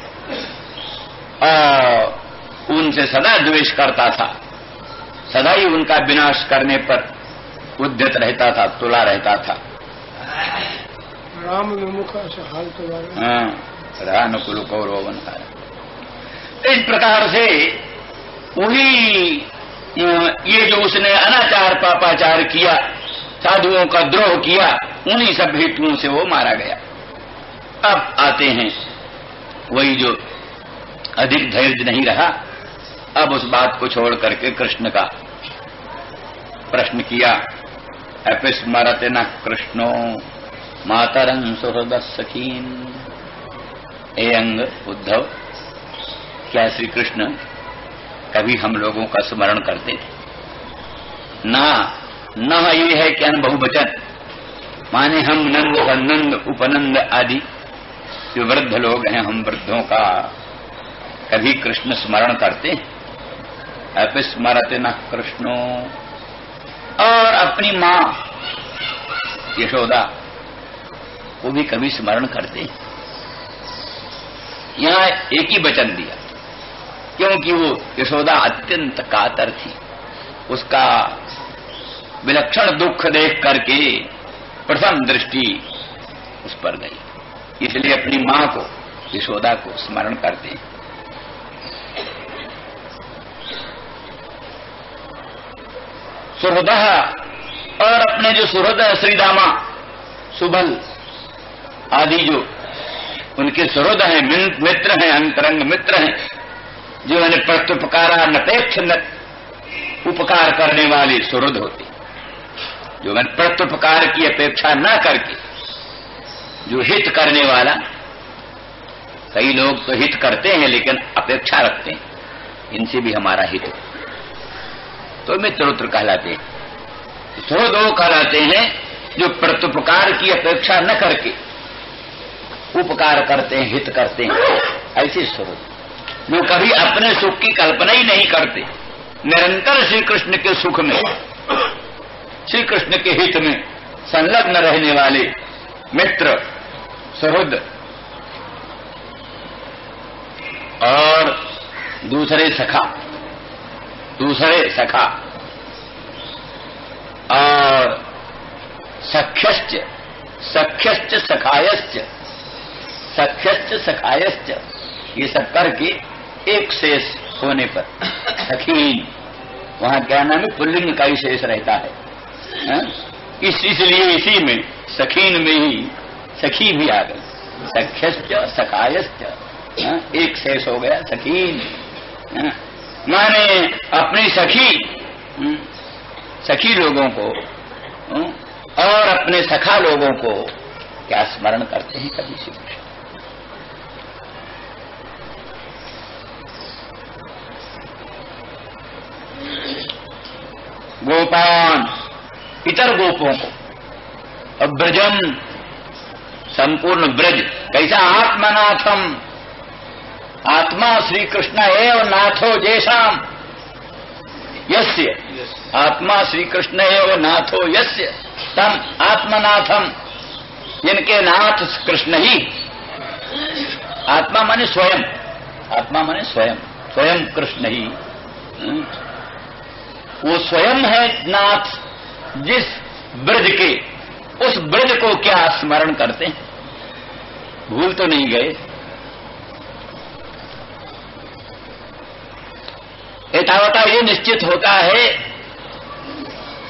और उनसे सदा द्वेष करता था, सदा ही उनका विनाश करने पर उद्यत रहता था, तुला रहता था। राम विमुख हाल तो रानुकुल कौरवन। इस प्रकार से वही ये जो उसने अनाचार पापाचार किया, साधुओं का द्रोह किया, उन्हीं सब हेतुओं से वो मारा गया। अब आते हैं वही जो अधिक धैर्य नहीं रहा, अब उस बात को छोड़ करके कृष्ण का प्रश्न किया। अपिस्मरते न कृष्णो मातरं सुहृद सखीन। हे अंग उद्धव, क्या श्री कृष्ण कभी हम लोगों का स्मरण करते थे? ना ये है कि बहुवचन, माने हम नंद सन्नंद उपनंद आदि जो वृद्ध लोग हैं, हम वृद्धों का कभी कृष्ण स्मरण करते हैं? अपिस्मरते न कृष्णो, और अपनी मां यशोदा वो भी कभी स्मरण करते हैं? यहां एक ही वचन दिया, क्योंकि वो यशोदा अत्यंत कातर थी, उसका विलक्षण दुख देख करके प्रथम दृष्टि उस पर गई, इसलिए अपनी मां को यशोदा को स्मरण करते हैं। सुहृदः, और अपने जो सुहृद श्रीदामा सुबल आदि जो उनके सुहृद हैं, मित्र हैं, अंतरंग मित्र हैं, जो उन्हें प्रत्युपकारा नपेक्ष उपकार करने वाले सुहृद होते, जो मैंने प्रत्युपकार की अपेक्षा न करके जो हित करने वाला। कई लोग तो हित करते हैं लेकिन अपेक्षा रखते हैं, इनसे भी हमारा हित हो। तो मित्रोत्र कहलाते हैं। सुहृद वो कहलाते हैं जो प्रत्युपकार की अपेक्षा न करके उपकार करते हैं, हित करते हैं। ऐसे सुहृद जो कभी अपने सुख की कल्पना ही नहीं करते, निरंतर श्री कृष्ण के सुख में, श्री कृष्ण के हित में संलग्न रहने वाले मित्र, सुहृद। और दूसरे सखा और सख्यश्च सखायश्च ये सब करके एक शेष होने पर सखीन, वहां क्या नाम है, पुल्लिंग का ही शेष रहता है। इसलिए इसी में सखीन में ही सखी भी आ गई, सख्यश्च सखायश्च, एक शेष हो गया सखीन। माने अपनी सखी लोगों को और अपने सखा लोगों को क्या स्मरण करते हैं कभी श्री कृष्ण। गोपान इतर गोपों को, और ब्रजम संपूर्ण ब्रज कैसा, आत्मनाथम, आत्मा श्री कृष्ण एव नाथो जैसाम यस्य, आत्मा श्री कृष्ण एव नाथो यस्य तम आत्मनाथम, जिनके नाथ कृष्ण ही, आत्मा माने स्वयं, आत्मा माने स्वयं, स्वयं कृष्ण ही, वो स्वयं है नाथ, जिस ब्रज के, उस ब्रज को क्या स्मरण करते हैं, भूल तो नहीं गए। एतावता ये निश्चित होता है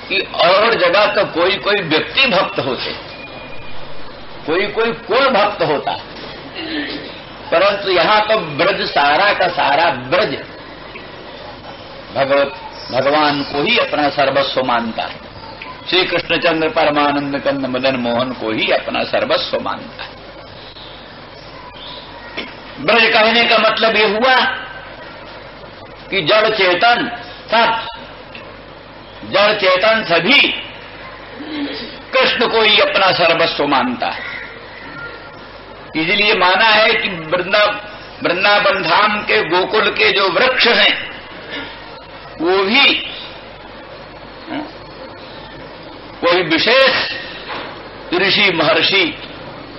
कि और जगह तो कोई कोई व्यक्ति भक्त होते, कोई कोई कुल भक्त होता, परंतु यहां तो ब्रज सारा का सारा ब्रज भगवान को ही अपना सर्वस्व मानता है। श्री कृष्णचंद्र परमानंद कंद मदन मोहन को ही अपना सर्वस्व मानता है। ब्रज कहने का मतलब ये हुआ कि जड़ चेतन सब, जड़ चेतन सभी कृष्ण को ही अपना सर्वस्व मानता है। इसलिए माना है कि वृंदावन धाम के गोकुल के जो वृक्ष हैं वो भी कोई विशेष ऋषि महर्षि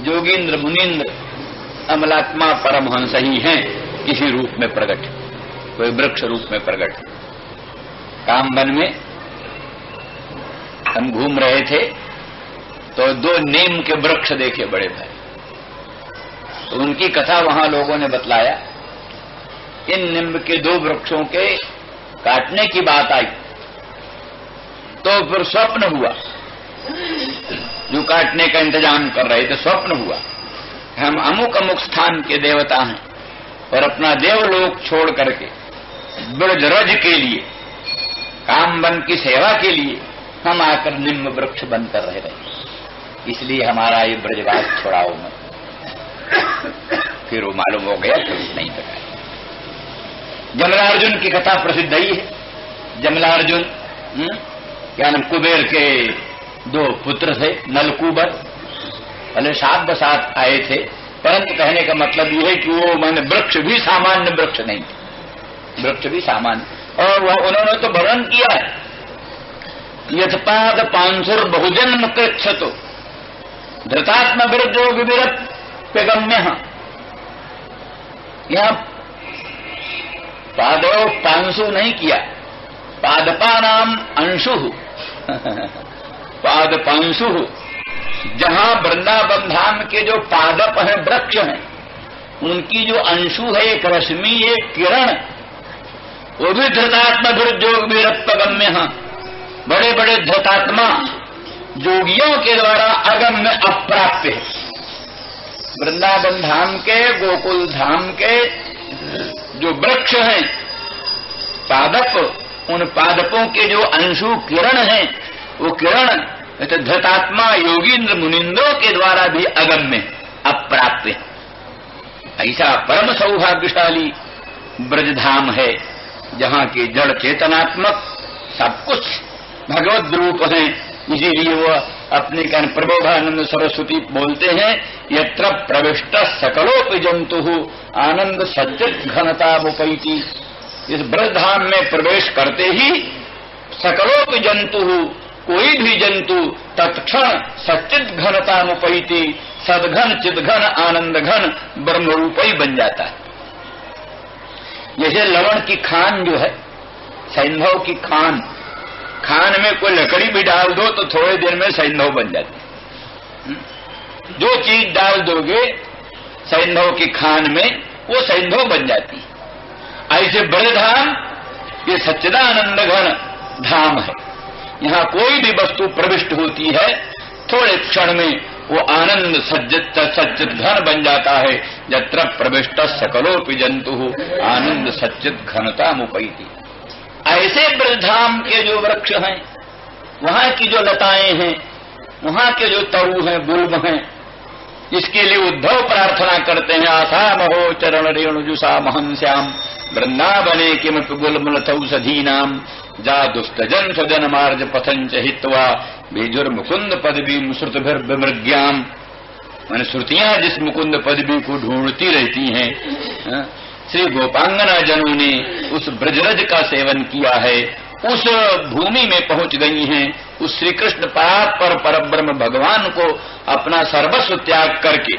जोगींद्र मुनीन्द्र अमलात्मा परमहंस ही हैं, किसी रूप में प्रकट, कोई वृक्ष रूप में प्रकट। कामवन में हम घूम रहे थे तो 2 नीम के वृक्ष देखे बड़े भाई, तो उनकी कथा वहां लोगों ने बतलाया। इन नीम के 2 वृक्षों के काटने की बात आई तो फिर स्वप्न हुआ, जो काटने का इंतजाम कर रहे थे, स्वप्न हुआ हम अमुक अमुक स्थान के देवता हैं और अपना देवलोक छोड़ करके ब्रजरज के लिए, कामवन की सेवा के लिए हम आकर निम्न वृक्ष बनकर रह रहे, इसलिए हमारा ये ब्रजवास छोड़ाओ मत। फिर वो मालूम हो गया, फिर नहीं बताया। जमलार्जुन की कथा प्रसिद्ध ही है। जमलार्जुन क्या नाम, कुबेर के 2 पुत्र थे, नलकुबर, भले 7 बसात आए थे, परंतु कहने का मतलब यह है कि वो माने वृक्ष भी सामान्य वृक्ष नहीं थे, वृक्ष भी सामान्य। और वह उन्होंने तो वर्णन किया है, यथपाद पांसुर बहुजन्म कृच्छतो धृतात्म विरुद्धो विविरत पेगम्य। यहां पादो पांसु नहीं किया, पादपा नाम अंशु, पाद पांसु, जहां वृंदावन धाम के जो पादप हैं, वृक्ष हैं, उनकी जो अंशु है, एक रश्मि, एक किरण, वो भी धृतात्मा जोग भी रत्तगम्य, बड़े बड़े धृतात्मा जोगियों के द्वारा अगम्य अप्राप्य है। वृंदावन धाम के, गोकुल धाम के जो वृक्ष हैं, पादप, उन पादपों के जो अंशु किरण हैं, वो किरण तो धृतात्मा योगींद्र मुनिंद्रों के द्वारा भी अगम्य अप्राप्य। ऐसा परम सौभाग्यशाली ब्रजधाम है जहां की जड़ चेतनात्मक सब कुछ भगवत रूप है। इसीलिए वो अपने कारण प्रबोधानंद सरस्वती बोलते हैं, यत्र प्रविष्ट सकलोपि जंतु आनंद सच्चित घनता मुपैति। इस ब्रजधाम में प्रवेश करते ही सकलोपि जंतु, कोई भी जंतु तत्क्षण सच्चित घनता मुपैति, सदघन चिदघन आनंद घन ब्रह्म रूप ही बन जाता है। जैसे लवण की खान जो है, सैंधव की खान, खान में कोई लकड़ी भी डाल दो तो थोड़े दिन में सैंधव बन जाती है। जो चीज डाल दोगे सैंधव की खान में वो सैंधव बन जाती है। ऐसे ब्रजधाम ये सच्चिदानंद घन धाम है। यहाँ कोई भी वस्तु प्रविष्ट होती है थोड़े क्षण में वो आनंद सच्चित घन बन जाता है। यत्र प्रविष्ट सकलोपि जंतु आनंद सच्चित घनता मुपैति। ऐसे ब्रजधाम के जो वृक्ष हैं, वहां की जो लताएं हैं, वहां के जो तरु हैं, गुल्म हैं, इसके लिए उद्धव प्रार्थना करते हैं, आसाम हो चरण रेणु जुषा महम श्याम वृंदावने किमपि गुल्मलथौषधीनाम जा दुष्टजन स्वजन मार्ज पथंच हित्वा बेजुर मुकुंद पदवी श्रुतभिर विमृग्याम। मैंने श्रुतियां जिस मुकुंद पदवी को ढूंढती रहती हैं, श्री गोपांगना जनों ने उस ब्रजरज का सेवन किया है, उस भूमि में पहुंच गई हैं, उस श्री कृष्ण परात्पर परब्रह्म भगवान को अपना सर्वस्व त्याग करके,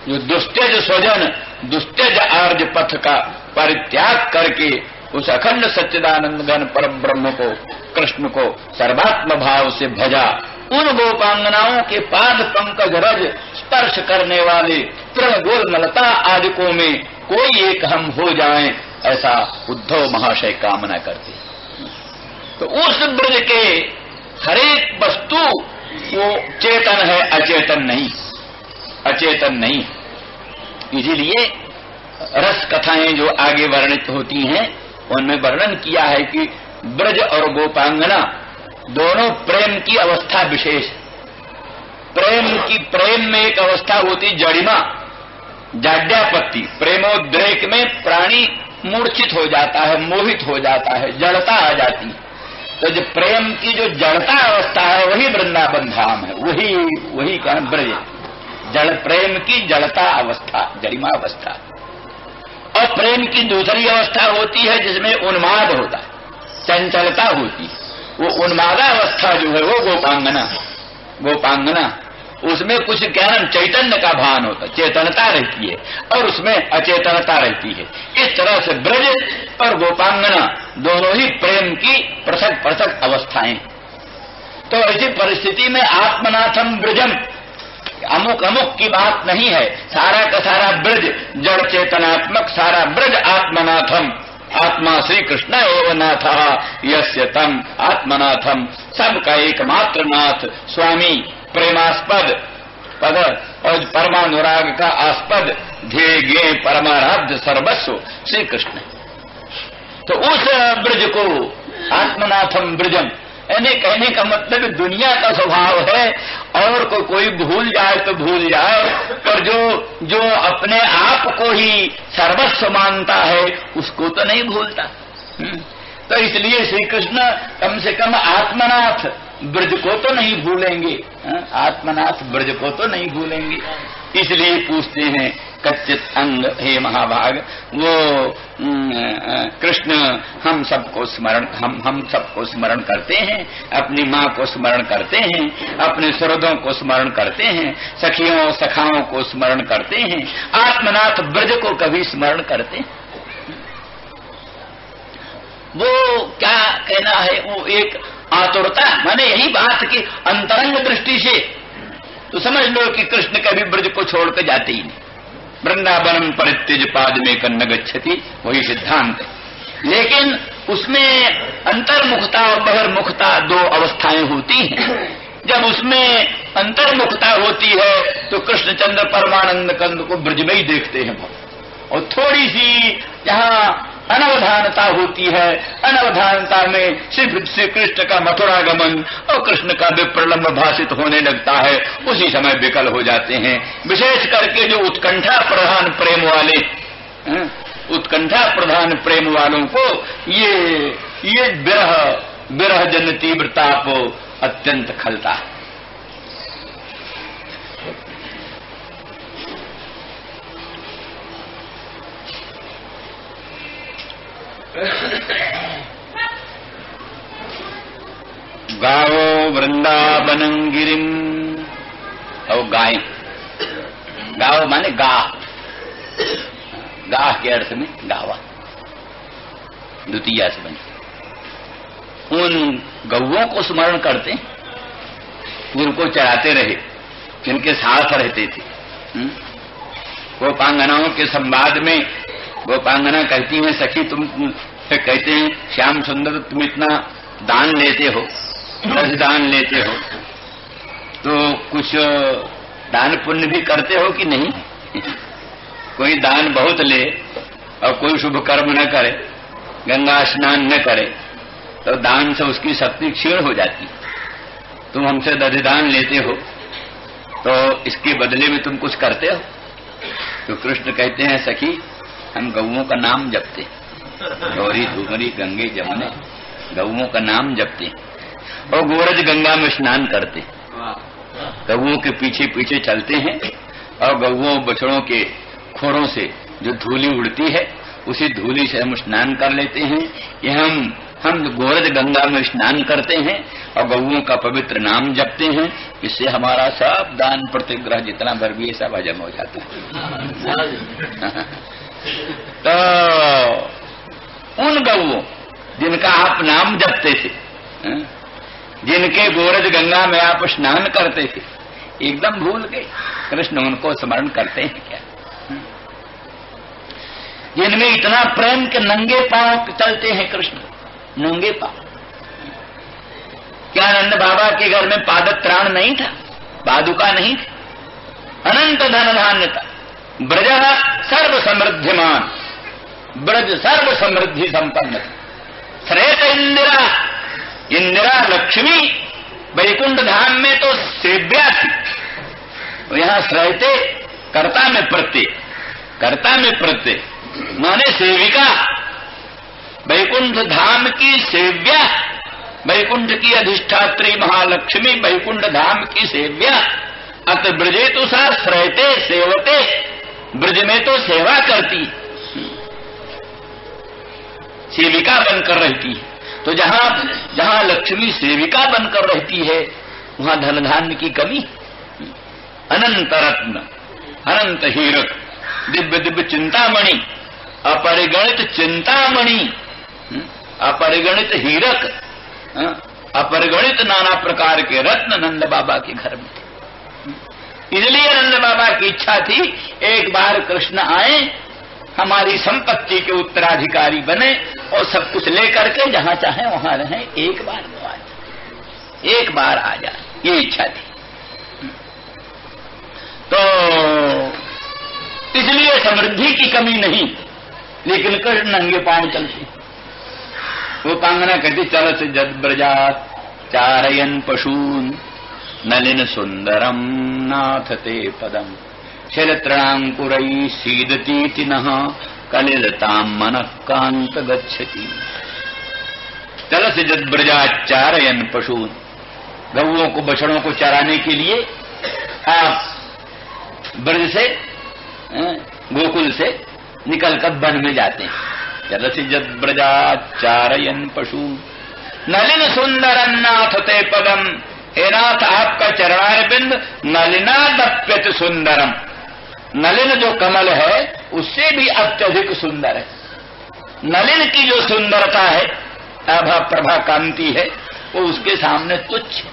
जो दुष्टज स्वजन दुष्टज आर्ज पथ का परित्याग करके उस अखंड सच्चिदानंद घन परब्रह्म को, कृष्ण को सर्वात्म भाव से भजा। उन गोपांगनाओं के पाद पंकज रज स्पर्श करने वाले तृण गोलमलता आदिकों में कोई एक हम हो जाएं, ऐसा उद्धव महाशय कामना करते। तो उस ब्रज के हरेक वस्तु वो चेतन है, अचेतन नहीं, अचेतन नहीं। इसीलिए रस कथाएं जो आगे वर्णित होती हैं उनमें वर्णन किया है कि ब्रज और गोपांगना दोनों प्रेम की अवस्था विशेष। प्रेम में एक अवस्था होती जड़िमा, जाड्यापत्ति। प्रेमोद्रेक में प्राणी मूर्छित हो जाता है, मोहित हो जाता है, जड़ता आ जाती है। तो जो प्रेम की जो जड़ता अवस्था है वही वृंदावन धाम है, वही क्या ब्रज। जड़ प्रेम की जड़ता अवस्था, जड़िमा अवस्था। और प्रेम की दूसरी अवस्था होती है जिसमें उन्माद होता है, चंचलता होती है। वो उन्मादा अवस्था जो है वो गोपांगना, उसमें कुछ ज्ञान चैतन्य का भान होता है, चेतनता रहती है और उसमें अचेतनता रहती है। इस तरह से ब्रज और गोपांगना दोनों ही प्रेम की पृथक पृथक अवस्थाएं। तो ऐसी परिस्थिति में आत्मनाथम ब्रजम, अमुक अमुक की बात नहीं है, सारा का सारा ब्रज जड़ चेतनात्मक, सारा ब्रज आत्मनाथम। आत्मा श्री कृष्ण एवं नाथ यस्य तम आत्मनाथम, सबका एकमात्र नाथ स्वामी, प्रेमास्पद पद और परमानुराग का आस्पद, ध्येय गे परमाराध्य सर्वस्व श्री कृष्ण। तो उस ब्रज को आत्मनाथम ब्रजम, यानी कहने का मतलब दुनिया का स्वभाव है और कोई भूल जाए तो भूल जाए, पर जो अपने आप को ही सर्वस्व मानता है उसको तो नहीं भूलता। तो इसलिए श्री कृष्ण कम से कम आत्मनाथ ब्रज को तो नहीं भूलेंगे, आत्मनाथ ब्रज को तो नहीं भूलेंगे। इसलिए पूछते हैं कच्चित अंग हे महाभाग, वो कृष्ण हम सबको स्मरण करते हैं, अपनी माँ को स्मरण करते हैं, अपने सुहृदों को स्मरण करते हैं, सखियों सखाओं को स्मरण करते हैं, आत्मनाथ ब्रज को कभी स्मरण करते हैं। वो क्या कहना है, वो एक आतुरता, माने यही बात की अंतरंग दृष्टि से तो समझ लो कि कृष्ण कभी ब्रज को छोड़कर जाते ही नहीं। वृंदावनम परित्यज पाद में कन्न गच्छति, वही सिद्धांत है। लेकिन उसमें अंतर्मुखता और बहिर्मुखता दो अवस्थाएं होती हैं। जब उसमें अंतर्मुखता होती है तो कृष्णचंद्र परमानंद कंद को ब्रज में ही देखते हैं, और थोड़ी सी जहाँ अनवधानता होती है, अनवधानता में श्री कृष्ण का मथुरागमन और कृष्ण का विप्रलंब भाषित होने लगता है, उसी समय विकल हो जाते हैं। विशेष करके जो उत्कंठा प्रधान प्रेम वाले, उत्कंठा प्रधान प्रेम वालों को ये ये विरह जन तीव्रताप अत्यंत खलता है। गावो वृंदावनं गिरिम, और गाय, गावो माने गाह, गाह के अर्थ में गावा, द्वितीया से बने। उन गौओं को स्मरण करते जिनको चराते रहे, जिनके साथ रहते थे। गोपांगनाओं के संवाद में गोपांगना कहती हैं, सखी तुम कहते हैं श्याम सुंदर तुम इतना दान लेते हो, दान लेते हो, तो कुछ दान पुण्य भी करते हो कि नहीं? कोई दान बहुत ले और कोई शुभ कर्म न करे, गंगा स्नान न करे, तो दान से उसकी शक्ति क्षीण हो जाती। तुम हमसे दधिदान लेते हो तो इसके बदले में तुम कुछ करते हो? तो कृष्ण कहते हैं सखी हम गौओं का नाम जपते, गौरी धूमरी गंगे जमुने, गौओं का नाम जपते और गोरज गंगा में स्नान करते, गौओं के पीछे पीछे चलते हैं और गौओं बछड़ों के खोरों से जो धूली उड़ती है उसी धूली से हम स्नान कर लेते हैं। ये हम गोरज गंगा में स्नान करते हैं और गौओं का पवित्र नाम जपते हैं। इससे हमारा सब दान प्रतिग्रह जितना भर भी है सब हजम हो जाता है। तो उन गौओं जिनका आप नाम जपते थे, जिनके गोरज गंगा में आप स्नान करते थे, एकदम भूल गए। कृष्ण उनको स्मरण करते हैं क्या? जिनमें इतना प्रेम के नंगे पांव चलते हैं कृष्ण, नंगे पांव। क्या नंद बाबा के घर में पादत्राण नहीं था, पादुका नहीं थी? अनंत धन धान्य था। ब्रज सर्व समृद्धिमान, ब्रज सर्व समृद्धि संपन्न था। श्रेत इंदिरा, इंदिरा लक्ष्मी वैकुंठ धाम में तो सेव्या थी, तो यहां श्रेते कर्ता में प्रत्यय, कर्ता में प्रत्यय माने सेविका, वैकुंठ धाम की सेव्या, वैकुंठ की अधिष्ठात्री महालक्ष्मी वैकुंठ धाम की सेव्या। अत ब्रजे तो सा श्रेते सेवते, ब्रज में तो सेवा करती, सेविका बनकर रहती है। तो जहां लक्ष्मी सेविका बनकर रहती है वहां धन धान्य की कमी। अनंत रत्न, अनंत हीरक, दिव्य दिव्य चिंतामणि, अपरिगणित चिंतामणि, अपरिगणित हीरक, अपरिगणित नाना प्रकार के रत्न नंद बाबा के घर में थे। इसलिए नंद बाबा की इच्छा थी एक बार कृष्ण आए, हमारी संपत्ति के उत्तराधिकारी बने और सब कुछ लेकर के जहां चाहे वहां रहें, एक बार वो आ जाए, एक बार आ जाए, ये इच्छा थी। तो इसलिए समृद्धि की कमी नहीं, लेकिन कृष्ण नंगे पांव चलते। वो पांगना कहती चल से जद ब्रजात चारयन पशून नलिन सुंदरम नाथ ते पदम शैलत्रणांकुरई सीदती नः कलिलताम मनः कांत गच्छति। चल से जद ब्रजात चारयन पशून, गौओं को बछड़ों को चराने के लिए आप ब्रज से गोकुल से निकलकर वन में जाते हैं। चलसी जद ब्रजात चारयन पशु नलिन सुंदरम नाथ ते पदम, हे नाथ आपका चरणार बिंद नलिना दप्यत सुंदरम, नलिन जो कमल है उससे भी अत्यधिक सुंदर है। नलिन की जो सुंदरता है, आभा प्रभा कांति है, वो उसके सामने तुच्छ।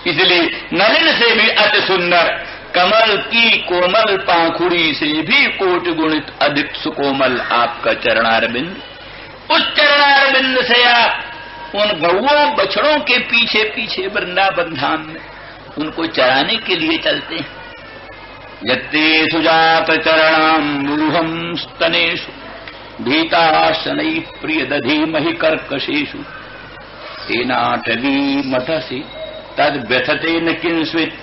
इसलिए नलिन से भी अति सुंदर, कमल की कोमल पाखुड़ी से भी कोटि गुणित अधिक सुकोमल आपका चरणारविंद। उस चरणारविंद से आप उन गौओं बछड़ों के पीछे पीछे वृंदावन धाम में उनको चराने के लिए चलते हैं। यत्ते सुजात चरणाम्बूहं स्तनेषु भीताशनै प्रिय दधीमहि कर्कशेषु तेनाटवी मठसि तद व्यथते न किंस्वित्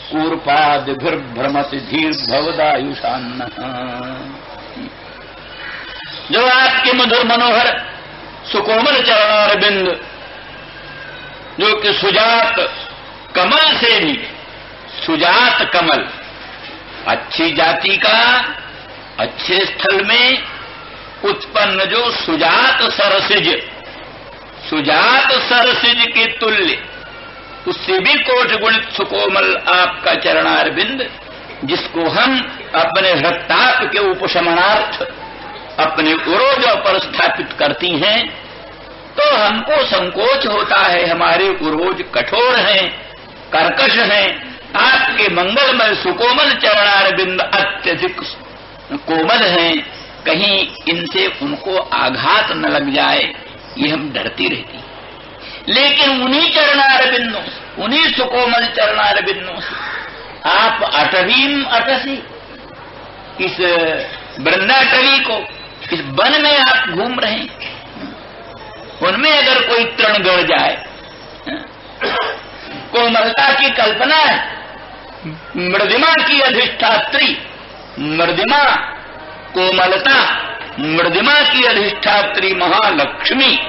कूर्पादिभिर्भ्रमति धीर भवदायुषान्न। जो आपके मधुर मनोहर सुकोमल चरणारविंद, जो कि सुजात कमल से भी, सुजात कमल, अच्छी जाति का अच्छे स्थल में उत्पन्न जो सुजात सरसिज, सुजात सरसिज के तुल्य, उससे भी कोटि गुणित सुकोमल आपका चरणारविंद, जिसको हम अपने हृत्ताप के उपशमनार्थ अपने उरोजों पर स्थापित करती हैं, तो हमको संकोच होता है। हमारे उरोज कठोर हैं, कर्कश हैं। आपके मंगलमय सुकोमल चरणारविंद अत्यधिक कोमल हैं, कहीं इनसे उनको आघात न लग जाए, ये हम डरती रहती। लेकिन उन्हीं चरणारविंदों, उन्हीं सुकोमल चरणारविंदों से आप अटवीम अटसी, इस वृंदाटवी को, इस वन में आप घूम रहे हैं, उनमें अगर कोई तृण गड़ जाए, कोमलता की कल्पना है, मृदिमा की अधिष्ठात्री, मृदिमा कोमलता, मृदिमा की अधिष्ठात्री महालक्ष्मी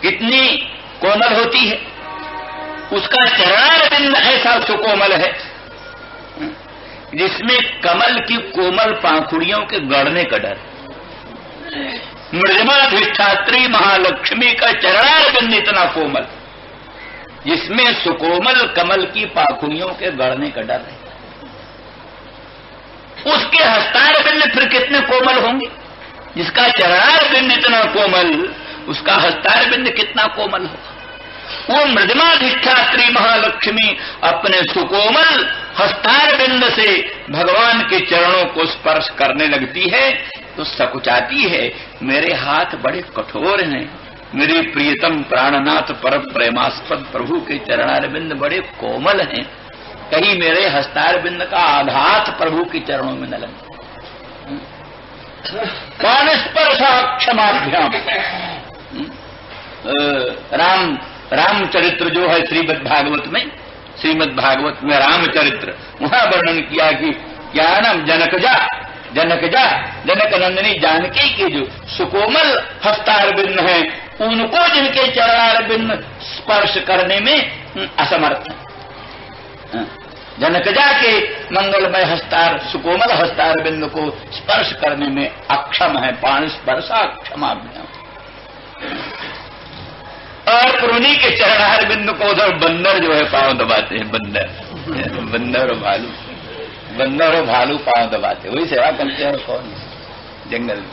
कितनी कोमल होती है, उसका चरणारविंद ऐसा सुकोमल है जिसमें कमल की कोमल पाखुड़ियों के गड़ने का डर। मृदिमाधिष्ठात्री महालक्ष्मी का चरणारविंद इतना कोमल, जिसमें सुकोमल कमल की पाखुड़ियों के गड़ने का डर है। उसके हस्तारविंद फिर कितने कोमल होंगे, जिसका चरणारविंद इतना कोमल, उसका हस्तारविंद कितना कोमल होगा। वो मृदिमाधिष्ठात्री महालक्ष्मी अपने सुकोमल हस्तारविंद से भगवान के चरणों को स्पर्श करने लगती है तो सकुचाती है, मेरे हाथ बड़े कठोर हैं, मेरे प्रियतम प्राणनाथ पर प्रेमास्पद प्रभु के चरणारविंद बड़े कोमल हैं, कहीं मेरे हस्तारविंद का आघात प्रभु के चरणों में न लगे। पाणस्पर्शा क्षमाभ्याम। रामचरित्र जो है श्रीमद् भागवत में रामचरित्र, वहां वर्णन किया कि क्या नाम जनक नंदिनी जानकी के जो सुकोमल हस्तारविंद हैं, उनको जिनके चरणारविंद स्पर्श करने में असमर्थ है। जनकजा के मंगलमय हस्तार सुकोमल हस्तारविंद को स्पर्श करने में अक्षम है। पाण स्पर्शा क्षमाभ्याम। और उन्हीं के चरणारविंद को उधर बंदर जो है पांव दबाते हैं, बंदर और भालू पांव दबाते, वही सेवा करते हैं। कौन जंगल में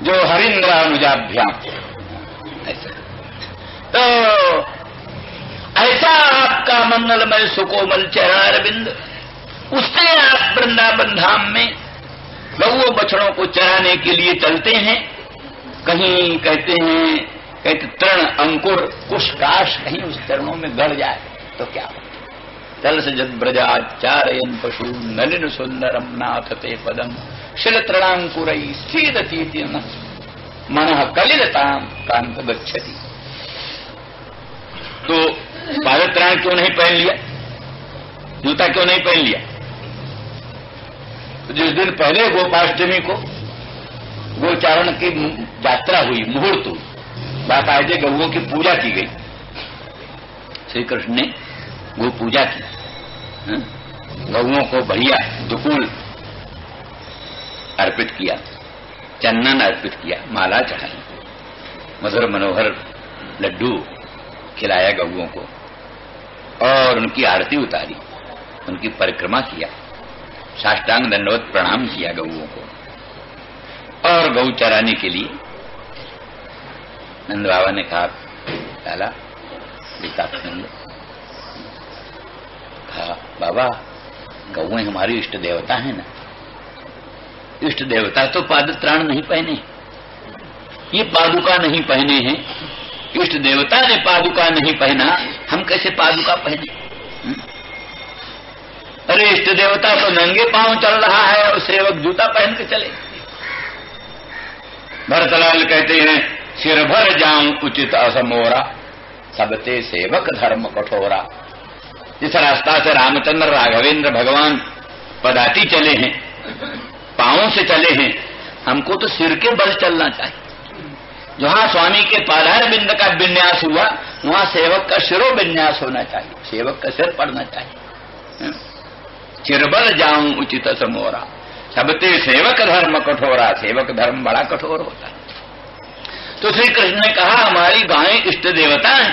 जो हरिंद्रानुजाभ्याम, तो ऐसा आपका मंगलमय सुकोमल चरणारविंद, उससे आप वृंदावन धाम में गौओं बछड़ों को चराने के लिए चलते हैं। कहीं कहते तृण अंकुर कुशकाश कहीं उस चरणों में गड़ जाए तो क्या हो। तल से जद ब्रजाचारयन पशु नलिन सुंदरम नाथ ते पदम शिल तृणांकुर सीदती मन कलिलताम कांत गच्छति। तो पादत्राण क्यों नहीं पहन लिया, जूता क्यों नहीं पहन लिया? तो जिस दिन पहले गोपाष्टमी को गोचारण की यात्रा हुई, मुहूर्त हुई, बाकायदे गौओं की पूजा की गई। श्री कृष्ण ने गो पूजा की, गौओं को बढ़िया दुकूल अर्पित किया, चंदन अर्पित किया, माला चढ़ाई, मधुर मनोहर लड्डू खिलाया गौओं को, और उनकी आरती उतारी, उनकी परिक्रमा किया, साष्टांग दंडवत प्रणाम किया गौओं को। और गौ चराने के लिए नंद बाबा ने कहा, लाला बेटा सुन लो। कहा, बाबा गौएं हमारी इष्ट देवता है ना, इष्ट देवता तो पादत्राण नहीं पहने, ये पादुका नहीं पहने हैं, इष्ट देवता ने पादुका नहीं पहना, हम कैसे पादुका पहने? अरे इष्ट देवता तो नंगे पांव चल रहा है और सेवक जूता पहन के चले। भरतलाल कहते हैं, सिर भर जाऊं उचित असमोरा, सबते सेवक धर्म कठोरा। जिस रास्ता से रामचंद्र राघवेंद्र भगवान पदाती चले हैं, पांवों से चले हैं, हमको तो सिर के बल चलना चाहिए। जहां स्वामी के पादार बिंद का विन्यास हुआ वहां सेवक का सिरो विन्यास होना चाहिए, सेवक का सिर पड़ना चाहिए। चिरबल जाऊं उचित समोरा, सबते सेवक धर्म कठोरा, सेवक धर्म बड़ा कठोर होता है। तो श्री कृष्ण ने कहा हमारी गायें इष्ट देवता हैं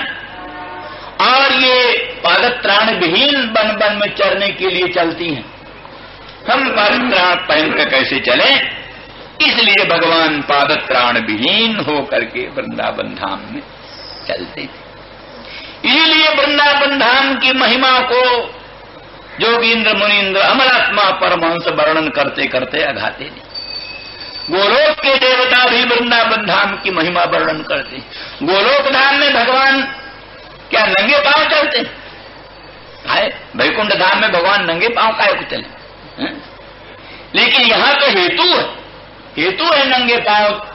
और ये पादत्राण विहीन वन वन में चरने के लिए चलती हैं, हम पादत्राण पहन कर कैसे चले? इसलिए भगवान पादत्राण विहीन होकर के वृंदावन धाम में चलते थे। इसलिए वृंदावन धाम की महिमा को जोगींद्र मुनीन्द्र अमरात्मा परमहंस वर्णन करते करते अघाते नहीं। गोलोक के देवता भी वृंदावन धाम की महिमा वर्णन करते। गोलोक धाम में भगवान क्या नंगे पांव चलते हैं? वैकुंठ धाम में भगवान नंगे पांव काहे को चले? लेकिन यहां तो हेतु है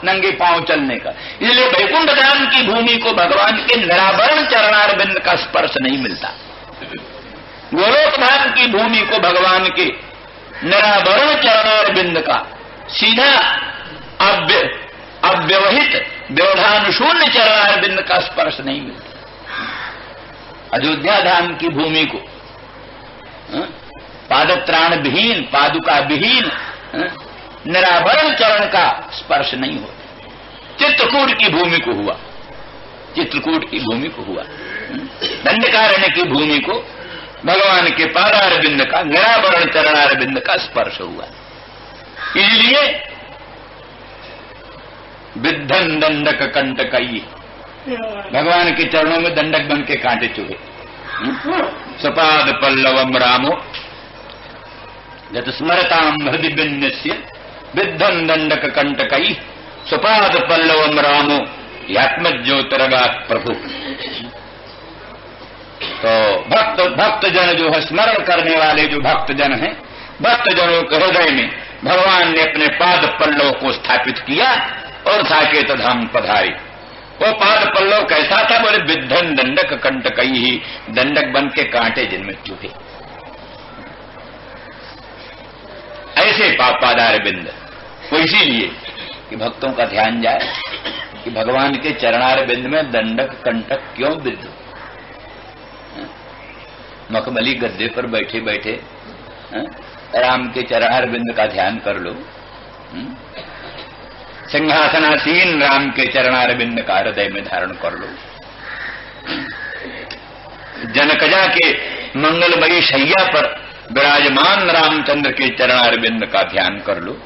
नंगे पांव चलने का। इसलिए वैकुंठ धाम की भूमि को भगवान के निरावरण चरणारविंद का स्पर्श नहीं मिलता। गोलोक धाम की भूमि को भगवान के निरावरण चरणारविंद का सीधा अव्यवहित व्यवधान शून्य चरणारविंद का स्पर्श नहीं मिलता। अयोध्या धाम की भूमि को पादत्राण विहीन, पादुका विहीन निराभरण चरण का स्पर्श नहीं होता। चित्रकूट की भूमि को हुआ, चित्रकूट की भूमि को हुआ, दंडकारण्य की भूमि को भगवान के पादारविंद का निराभरण चरणारविंद का स्पर्श हुआ। इसलिए विद्धन दंडक कंटकई, भगवान के चरणों में दंडक बन के कांटे चुभे। सपाद पल्लवम रामो यत स्मरताम हृदय विन्यस्य विद्धन दंडक कंटकई, सपाद पल्लवम रामो यात्मज्योतिरगात प्रभु। तो भक्त जन जो है, स्मरण करने वाले जो भक्त जन हैं, भक्त जनों के हृदय में भगवान ने अपने पाद पल्लव को स्थापित किया और साकेत धाम पधारी। वो पाद पल्लव कैसा था? बोले विद्धन दंडक कंटकई ही, दंडक बन के कांटे जिनमें चुभे। ऐसे पादार बिंद वो इसीलिए कि भक्तों का ध्यान जाए कि भगवान के चरणार बिंद में दंडक कंटक क्यों विद्ध। मखमली गद्दे पर बैठे बैठे राम के चरणार बिंद का ध्यान कर लो। सिंहासनासीन राम के चरणार बिंद का हृदय में धारण कर लो। जनकजा के मंगलमयी शैया पर विराजमान रामचंद्र के चरणारविंद का ध्यान कर लो।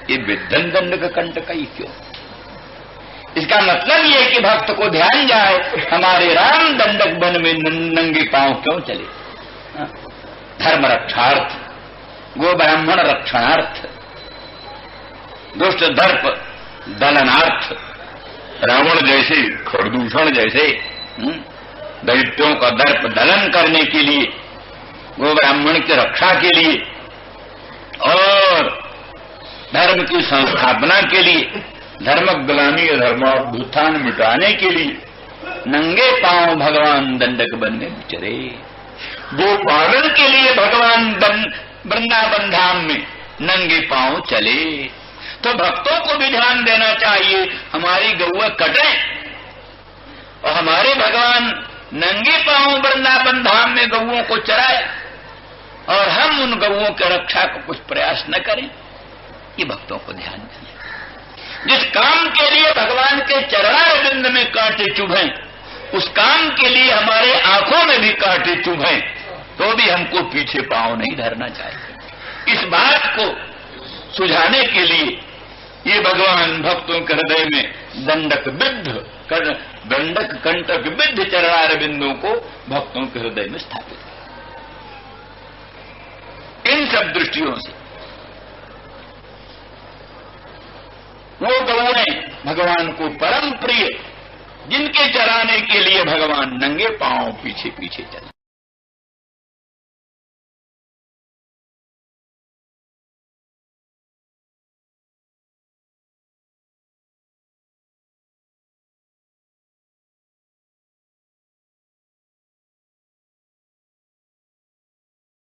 ये विद्धन दंड का कंटकई क्यों? इसका मतलब ये कि भक्त को ध्यान जाए हमारे राम दंडक वन में नंगे पांव क्यों चले। धर्म रक्षार्थ, गो ब्राह्मण रक्षणार्थ, दुष्ट दर्प दलनार्थ, रावण जैसे खरदूषण जैसे दैत्यों का दर्प दलन करने के लिए, गो ब्राह्मण की रक्षा के लिए और धर्म की संस्थापना के लिए, धर्म गुलामी और धर्मोत्थान मिटाने के लिए नंगे पांव भगवान दंडक वन में विचरे। गो पालन के लिए भगवान वृंदावन धाम में नंगे पांव चले। तो भक्तों को भी ध्यान देना चाहिए, हमारी गौएं कटे और हमारे भगवान नंगे पांव वृंदावन धाम में गौओं को चराए और हम उन गौओं की रक्षा को कुछ प्रयास न करें। ये भक्तों को ध्यान देना। जिस काम के लिए भगवान के चरणारविंद में कांटे चुभे, उस काम के लिए हमारे आंखों में भी कांटे चुभे, तो भी हमको पीछे पांव नहीं धरना चाहिए। इस बात को सुझाने के लिए ये भगवान भक्तों के हृदय में दंडक कंटक विद्ध चरणारविंदों को भक्तों के हृदय में स्थापित किया। इन सब दृष्टियों से वो गौएं भगवान को परम प्रिय, जिनके चराने के लिए भगवान नंगे पांव पीछे पीछे चले।